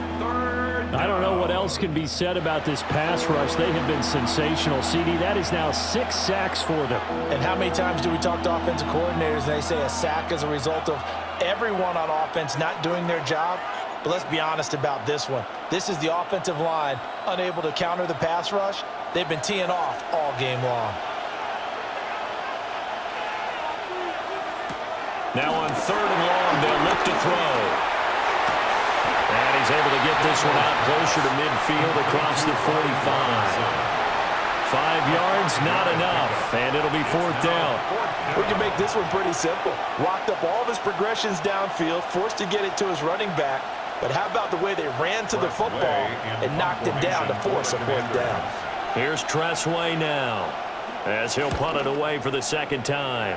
I don't know what else can be said about this pass rush. They have been sensational. CD, that is now 6 sacks for them. And how many times do we talk to offensive coordinators and they say a sack is a result of everyone on offense not doing their job? But let's be honest about this one. This is the offensive line unable to counter the pass rush. They've been teeing off all game long. Now on 3rd and long, they'll look to throw. And he's able to get this one out closer to midfield across the 45. 5 yards, not enough, and it'll be 4th down. We can make this one pretty simple. Locked up all of his progressions downfield, forced to get it to his running back. But how about the way they ran to the football and knocked him down to force a 4th down? Here's Tressway now as he'll punt it away for the 2nd time.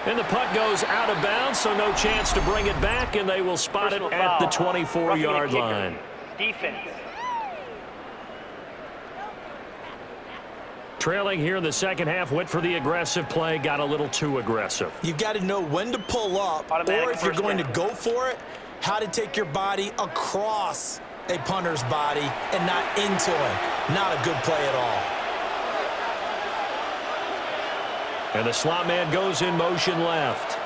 And the punt goes out of bounds, so no chance to bring it back, and they will spot it at the 24-yard line. Defense. Trailing here in the 2nd half, went for the aggressive play, got a little too aggressive. You've got to know when to pull up, or if you're going to go for it, how to take your body across a punter's body and not into him. Not a good play at all. And the slot man goes in motion left.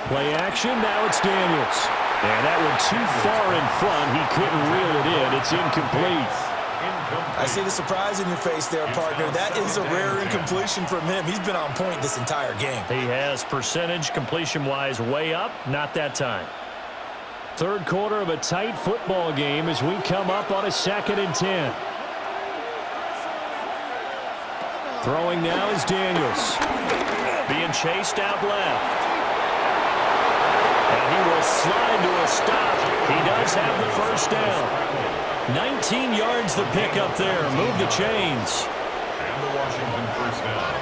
Play action, now it's Daniels. And that one too far in front. He couldn't reel it in. It's incomplete. I see the surprise in your face there, partner. That is a rare incompletion from him. He's been on point this entire game. He has percentage completion-wise way up. Not that time. 3rd quarter of a tight football game as we come up on a 2nd and 10. Throwing now is Daniels. Being chased out left. And he will slide to a stop. He does have the 1st down. 19 yards the pick up there. Move the chains. And the Washington 1st down.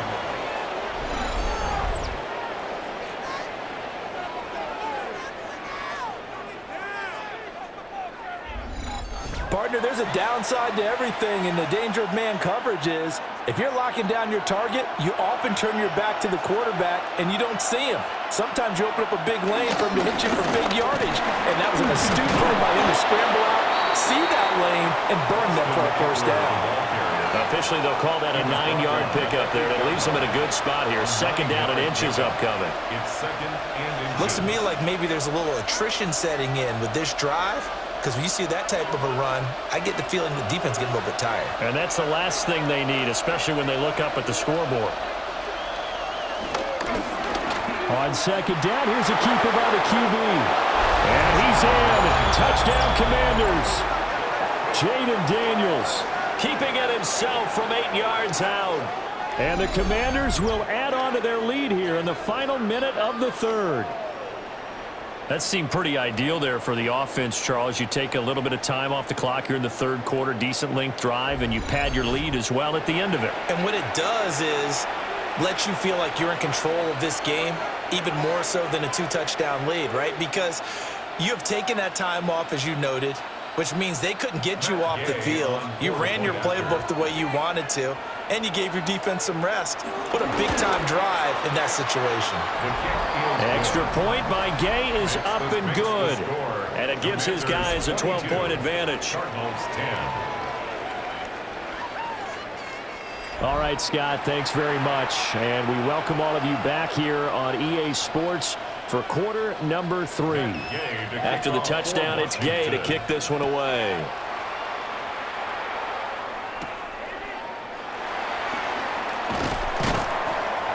Partner, there's a downside to everything, and the danger of man coverage is if you're locking down your target, you often turn your back to the quarterback and you don't see him. Sometimes you open up a big lane for him to hit you for big yardage, and that was an astute play by him to scramble out, see that lane, and burn them for a 1st down. Officially, they'll call that a 9-yard pickup there. That leaves them in a good spot here. 2nd down and inches upcoming. It's 2nd and inches. Looks to me like maybe there's a little attrition setting in with this drive. Because when you see that type of a run, I get the feeling the defense getting a little bit tired. And that's the last thing they need, especially when they look up at the scoreboard. On 2nd down, here's a keeper by the QB. And he's in. Touchdown, Commanders. Jaden Daniels keeping it himself from 8 yards out. And the Commanders will add on to their lead here in the final minute of the 3rd. That seemed pretty ideal there for the offense, Charles. You take a little bit of time off the clock here in the 3rd quarter, decent length drive, and you pad your lead as well at the end of it. And what it does is let you feel like you're in control of this game, even more so than a 2-touchdown lead, right? Because you have taken that time off, as you noted, which means they couldn't get you off the field. You ran your playbook the way you wanted to, and you gave your defense some rest. What a big-time drive in that situation. Extra point by Gay is up and good. And it gives his guys a 12-point advantage. All right, Scott, thanks very much. And we welcome all of you back here on EA Sports for quarter number 3. After the touchdown, it's Gay to kick this one away.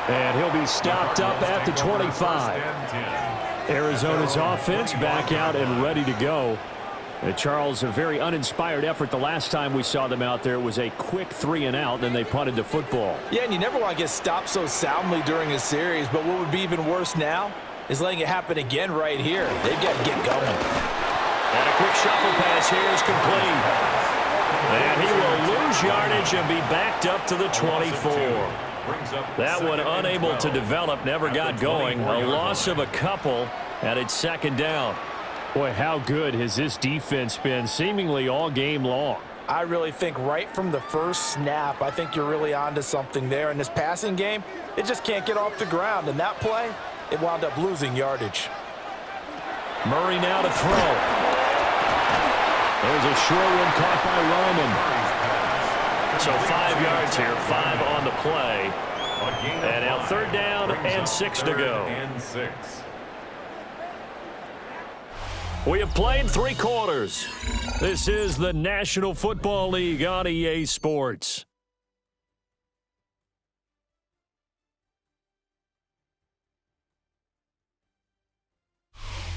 And he'll be stopped up at the 25. Arizona's offense back out and ready to go. Charles, a very uninspired effort the last time we saw them out there. It was a quick 3-and-out, then they punted the football. Yeah, and you never want to get stopped so soundly during a series, but what would be even worse now is letting it happen again right here. They've got to get going. And a quick shuffle pass here is complete. And he will lose yardage and be backed up to the 24. That one unable to develop, never got going. A loss of a couple, and it's second down. Boy, how good has this defense been seemingly all game long? I really think right from the first snap, I think you're really onto something there. In this passing game, it just can't get off the ground. And that play, it wound up losing yardage. Murray now to throw. There's a short one caught by Ryman. So 5 yards here, 5 on the play. And now third down and 6 to go. We have played 3 quarters. This is the National Football League on EA Sports.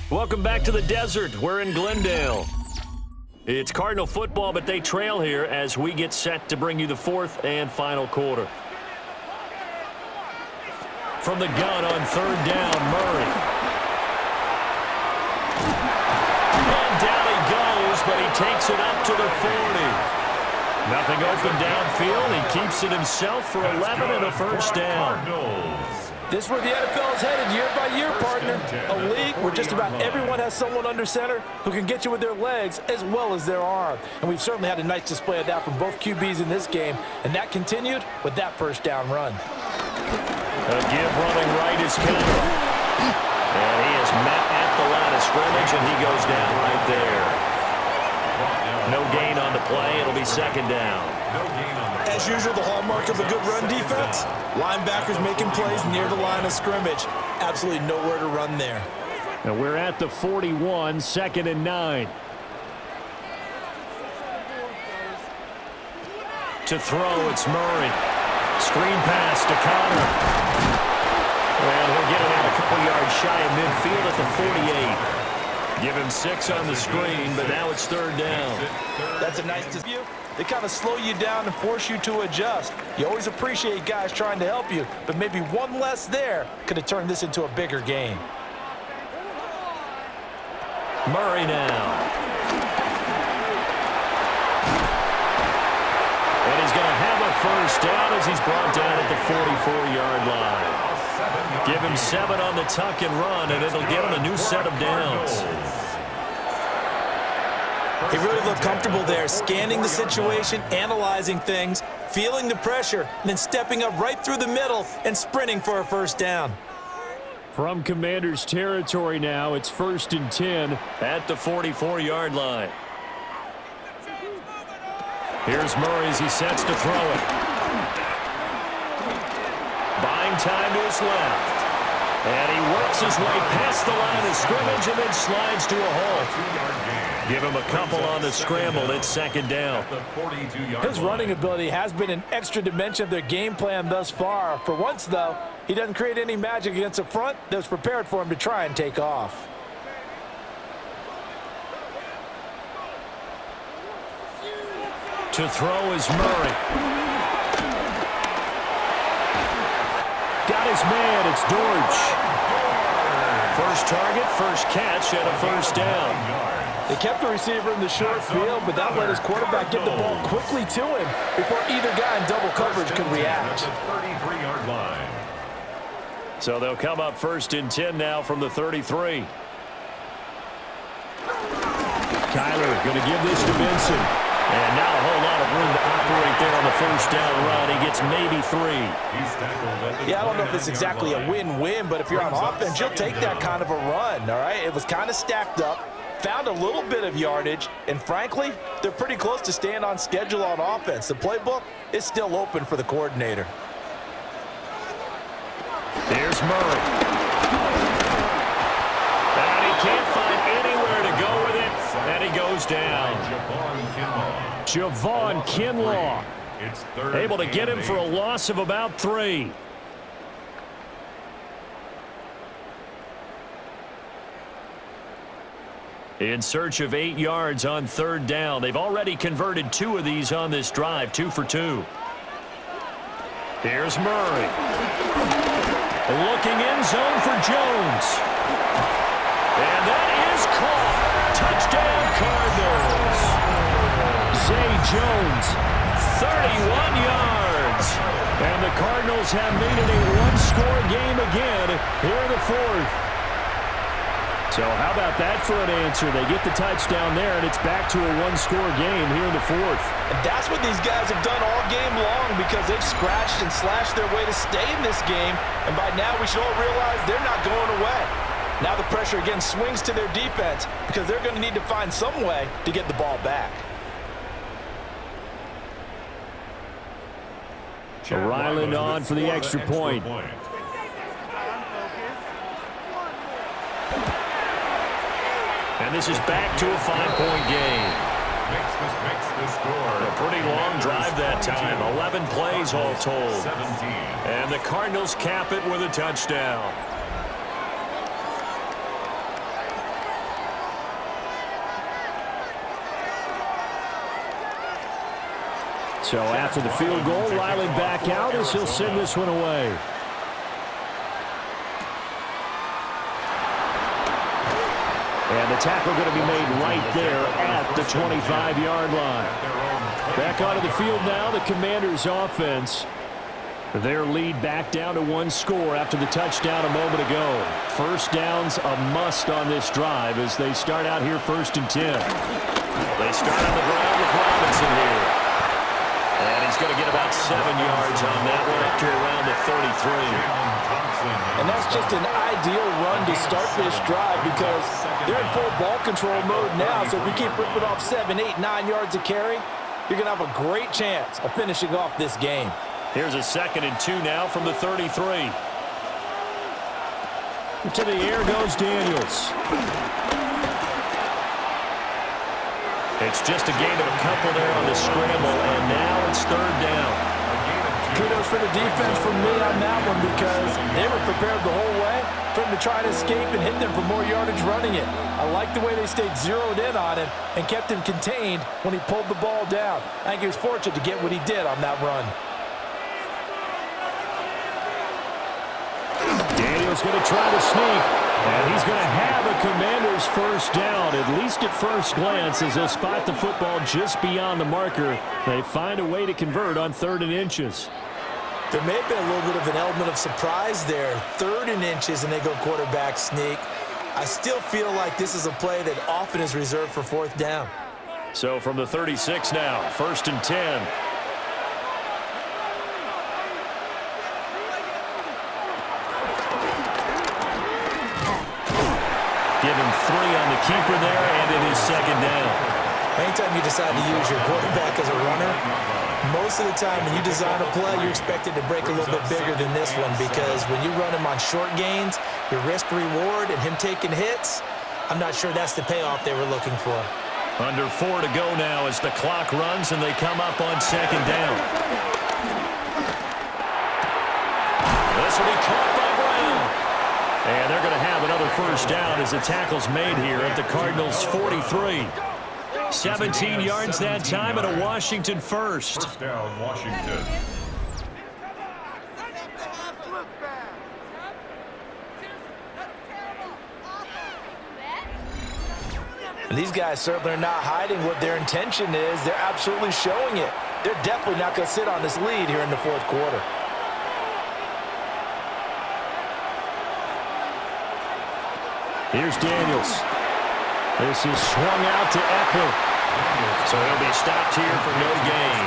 Welcome back to the desert. We're in Glendale. It's Cardinal football, but they trail here as we get set to bring you the 4th and final quarter. From the gun on third down, Murray. And down he goes, but he takes it up to the 40. Nothing open downfield. He keeps it himself for 11 and a first down. This is where the NFL is headed year by year, partner. A league where just about everyone has someone under center who can get you with their legs as well as their arm. And we've certainly had a nice display of that from both QBs in this game. And that continued with that first down run. A give running right is Kendall. And he is met at the line of scrimmage, and he goes down right there. No gain on the play. It'll be second down. As usual, the hallmark of a good run defense, linebackers making plays near the line of scrimmage. Absolutely nowhere to run there. And we're at the 41, second and 9. To throw, it's Murray. Screen pass to Connor. And he'll get it out a couple yards shy of midfield at the 48. Give him 6 on the screen, but now it's third down. That's a nice dispute. They kind of slow you down and force you to adjust. You always appreciate guys trying to help you, but maybe one less there could have turned this into a bigger game. Murray now. And he's going to have a first down as he's brought down at the 44-yard line. Give him 7 on the tuck and run, and it'll get him a new set of downs. He really looked comfortable there, scanning the situation, analyzing things, feeling the pressure, and then stepping up right through the middle and sprinting for a first down. From Commander's territory now, it's 1st and 10 at the 44-yard line. Here's Murray as he sets to throw it. Buying time to his left. And he works his way past the line of scrimmage and then slides to a hole. Give him a couple on the scramble. It's second down. His running ability has been an extra dimension of their game plan thus far. For once, though, he doesn't create any magic against a front that was prepared for him to try and take off. To throw is Murray. Got his man. It's Dortch. First target, first catch, and a first down. They kept the receiver in the short field, but that let his quarterback get the ball quickly to him before either guy in double coverage could react. So they'll come up 1st and 10 now from the 33. Kyler going to give this to Benson. And not a whole lot of room to operate there on the first down run. He gets maybe 3. Yeah, I don't know if it's exactly a win-win, but if you're on offense, you'll take that kind of a run, all right? It was kind of stacked up, found a little bit of yardage, and frankly, they're pretty close to staying on schedule on offense. The playbook is still open for the coordinator. Here's Murray. And he can't find anywhere to go with it, and he goes down. Javon Kinlaw able to get him for a loss of about 3. In search of 8 yards on third down. They've already converted 2 of these on this drive, 2 for 2. Here's Murray. Looking end zone for Jones. And that is caught. Touchdown, Cardinals. Zay Jones, 31 yards. And the Cardinals have made it a one-score game again here in the fourth. So how about that for an answer? They get the touchdown there, and it's back to a one-score game here in the fourth. And that's what these guys have done all game long because they've scratched and slashed their way to stay in this game. And by now we should all realize they're not going away. Now the pressure again swings to their defense because they're going to need to find some way to get the ball back. Ryland on for the extra point. And this is back to a 5-point game. Makes the score. A pretty long drive that time. 11 plays all told. 17. And the Cardinals cap it with a touchdown. So after the field goal, Riley back out as he'll send this one away. And the tackle going to be made right there at the 25-yard line. Back onto the field now, the Commanders' offense. Their lead back down to 1 score after the touchdown a moment ago. First down's a must on this drive as they start out here 1st and 10. They start on the ground with Robinson here. And he's going to get about 7 yards on that one up to around the 33. And that's just an ideal run to start this drive because they're in full ball control mode now. So if we keep ripping off 7, 8, 9 yards of carry, you're going to have a great chance of finishing off this game. Here's a 2nd and 2 now from the 33. To the air goes Daniels. It's just a gain of a couple there on the scramble, and now it's 3rd down. Kudos for the defense from me on that one because they were prepared the whole way for him to try to escape and hit them for more yardage running it. I like the way they stayed zeroed in on him and kept him contained when he pulled the ball down. I think he was fortunate to get what he did on that run. Daniels going to try to sneak, and he's going to have a Commander's first down, at least at first glance, as they'll spot the football just beyond the marker. They find a way to convert on 3rd and inches. There may have been a little bit of an element of surprise there. 3rd and inches, and they go quarterback sneak. I still feel like this is a play that often is reserved for 4th down. So from the 36 now, 1st and 10. Give him 3 on the keeper there, and it is 2nd down. Anytime you decide to use your quarterback as a runner, most of the time when you design a play, you're expected to break a little bit bigger than this one because when you run him on short gains, your risk-reward and him taking hits, I'm not sure that's the payoff they were looking for. Under 4 to go now as the clock runs and they come up on 2nd down. This will be caught by Brown. And they're going to have another first down as the tackle's made here at the Cardinals' 43. 17 yards that time and a Washington first. First down, Washington. And these guys certainly are not hiding what their intention is. They're absolutely showing it. They're definitely not going to sit on this lead here in the 4th quarter. Here's Daniels. This is swung out to Eckler. So he'll be stopped here for no gain.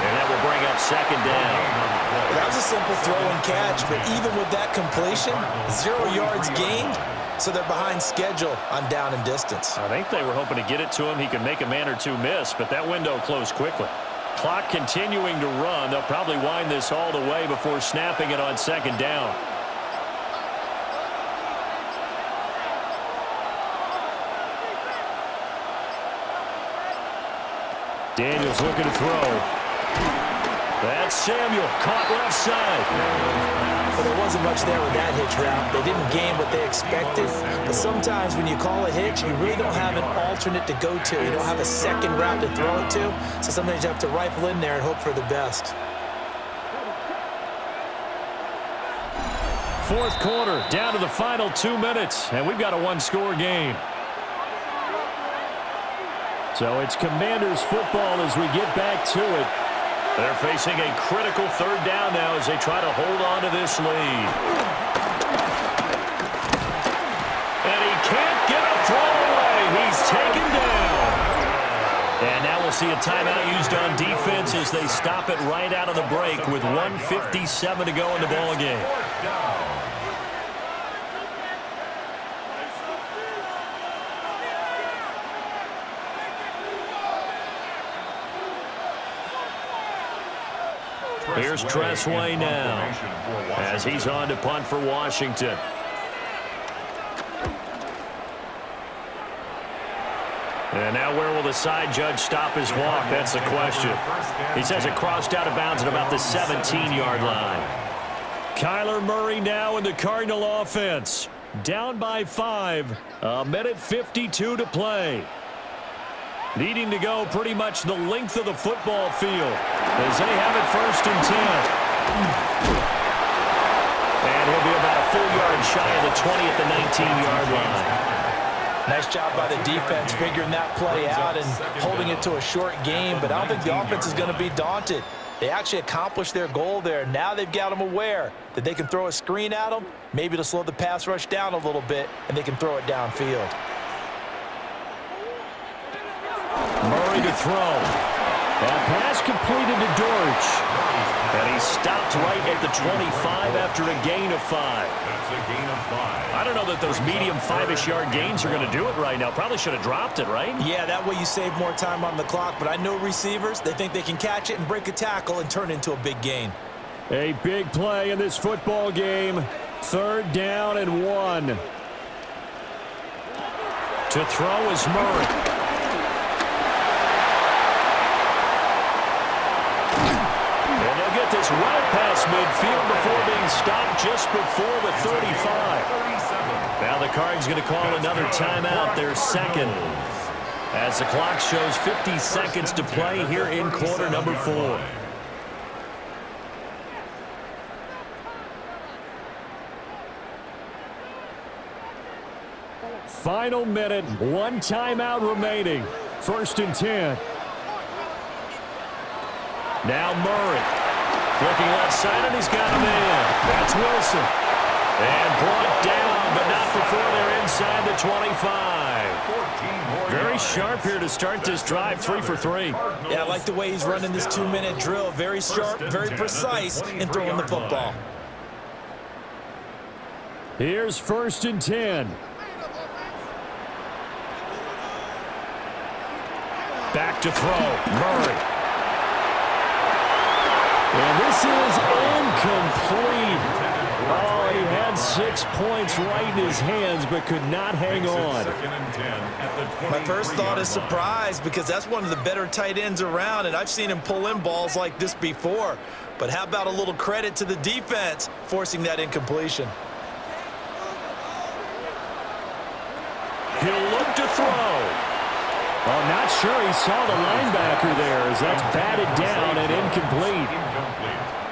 And that will bring up 2nd down. Well, that was a simple throw and catch, but even with that completion, 0 yards gained, so they're behind schedule on down and distance. I think they were hoping to get it to him. He could make a man or two miss, but that window closed quickly. Clock continuing to run. They'll probably wind this all the way before snapping it on 2nd down. Daniels looking to throw. That's Samuel, caught left side. Well, there wasn't much there with that hitch route. They didn't gain what they expected. But sometimes when you call a hitch, you really don't have an alternate to go to. You don't have a second route to throw it to. So sometimes you have to rifle in there and hope for the best. Fourth quarter, down to the final 2 minutes, and we've got a one-score game. So it's Commanders football as we get back to it. They're facing a critical third down now as they try to hold on to this lead. And he can't get a throw away. He's taken down. And now we'll see a timeout used on defense as they stop it right out of the break with 1:57 to go in the ballgame. Here's Tressway now as he's on to punt for Washington. And now where will the side judge stop his walk? That's the question. He says it crossed out of bounds at about the 17-yard line. Kyler Murray now in the Cardinal offense. Down by 5. 1:52 to play. Needing to go pretty much the length of the football field as they have it 1st and 10. And he'll be about a full yard shy of the 20 at the 19-yard line. Nice job by the defense figuring that play out and holding it to a short game, but I don't think the offense is going to be daunted. They actually accomplished their goal there. Now they've got them aware that they can throw a screen at them, maybe to slow the pass rush down a little bit, and they can throw it downfield. Murray to throw. That pass completed to Dortch. And he stopped right at the 25 after a gain of 5. That's a gain of 5. I don't know that those medium 5-ish yard gains are going to do it right now. Probably should have dropped it, right? Yeah, that way you save more time on the clock. But I know receivers, they think they can catch it and break a tackle and turn it into a big gain. A big play in this football game. 3rd down and 1. To throw is Murray. This well past midfield before being stopped just before the 35. Now the Cards going to call another timeout, their second, as the clock shows 50 seconds to play here in quarter number 4. Final minute, 1 timeout remaining. 1st and 10. Now Murray. Looking left side, and he's got him in. That's Wilson. And brought down, but not before they're inside the 25. Very sharp here to start this drive, 3 for 3. Yeah, I like the way he's running this 2-minute drill. Very sharp, very precise in throwing the football. Here's 1st and 10. Back to throw, Murray. And this is incomplete. Oh, he had 6 points right in his hands, but could not hang on. My first thought is surprise, because that's one of the better tight ends around, and I've seen him pull in balls like this before. But how about a little credit to the defense forcing that incompletion? He'll look to throw. Oh, not sure he saw the linebacker there as that's batted down and incomplete.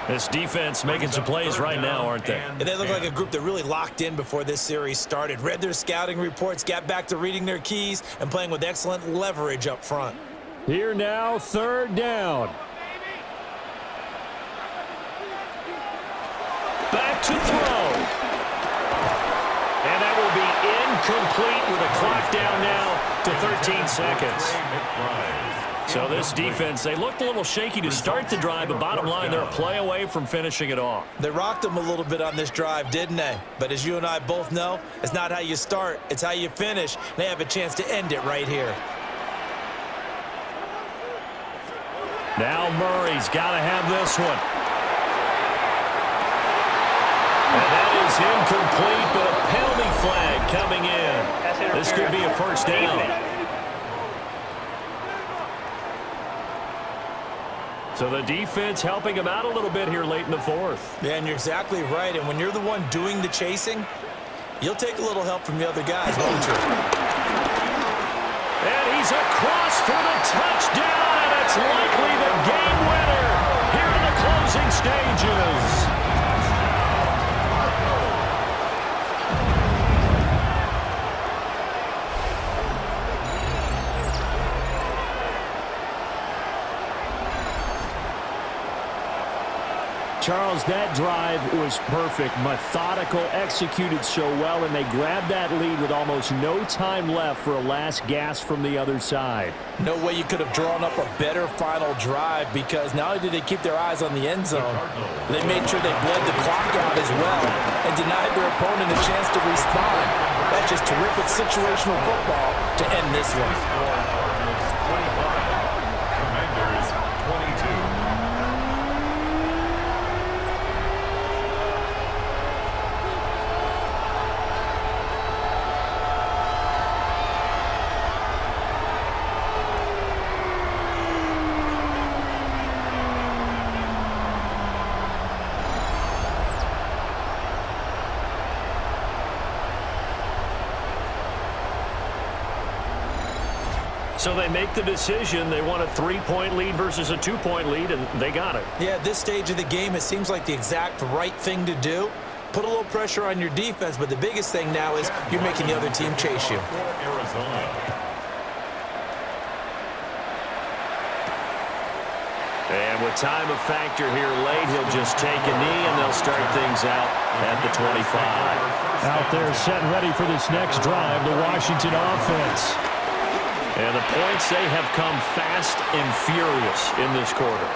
This defense making some plays right now, aren't they? And they look like a group that really locked in before this series started. Read their scouting reports, got back to reading their keys, and playing with excellent leverage up front. Here now, 3rd down. Back to throw. And that will be incomplete with a clock down now to 13 seconds. So this defense, they looked a little shaky to start the drive, but bottom line, they're a play away from finishing it off. They rocked them a little bit on this drive, didn't they? But as you and I both know, it's not how you start, it's how you finish. They have a chance to end it right here. Now Murray's got to have this one. And that is incomplete, but a penalty flag coming in. This could be a 1st down. So the defense helping him out a little bit here late in the fourth. Yeah, and you're exactly right. And when you're the one doing the chasing, you'll take a little help from the other guys, won't you? And he's across for the touchdown, and it's likely the game winner here in the closing stages. Charles, that drive was perfect, methodical, executed so well, and they grabbed that lead with almost no time left for a last gasp from the other side. No way you could have drawn up a better final drive, because not only did they keep their eyes on the end zone, they made sure they bled the clock out as well and denied their opponent a chance to respond. That's just terrific situational football to end this one. Commanders 22. So they make the decision. They want a 3-point lead versus a 2-point lead, and they got it. Yeah, at this stage of the game, it seems like the exact right thing to do. Put a little pressure on your defense, but the biggest thing now is you're making the other team chase you. For Arizona. And with time of factor here late, he'll just take a knee, and they'll start things out at the 25. Out there set ready for this next drive, the Washington offense. And the points, they have come fast and furious in this quarter.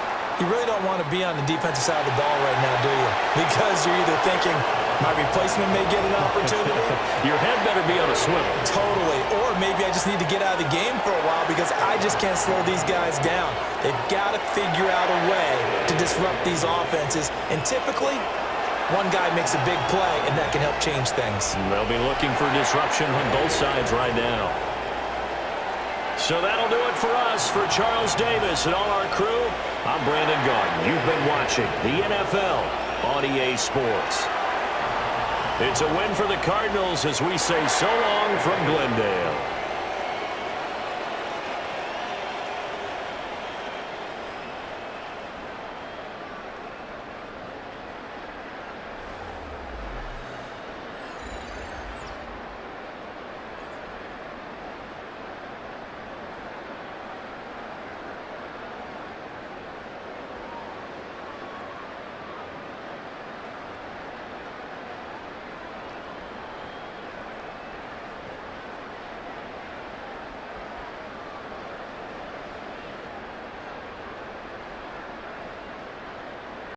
You really don't want to be on the defensive side of the ball right now, do you? Because you're either thinking, my replacement may get an opportunity. Your head better be on a swivel. Totally. Or maybe I just need to get out of the game for a while because I just can't slow these guys down. They've got to figure out a way to disrupt these offenses. And typically, one guy makes a big play, and that can help change things. They'll be looking for disruption on both sides right now. So that'll do it for us. For Charles Davis and all our crew, I'm Brandon Garden. You've been watching the NFL on EA Sports. It's a win for the Cardinals as we say so long from Glendale.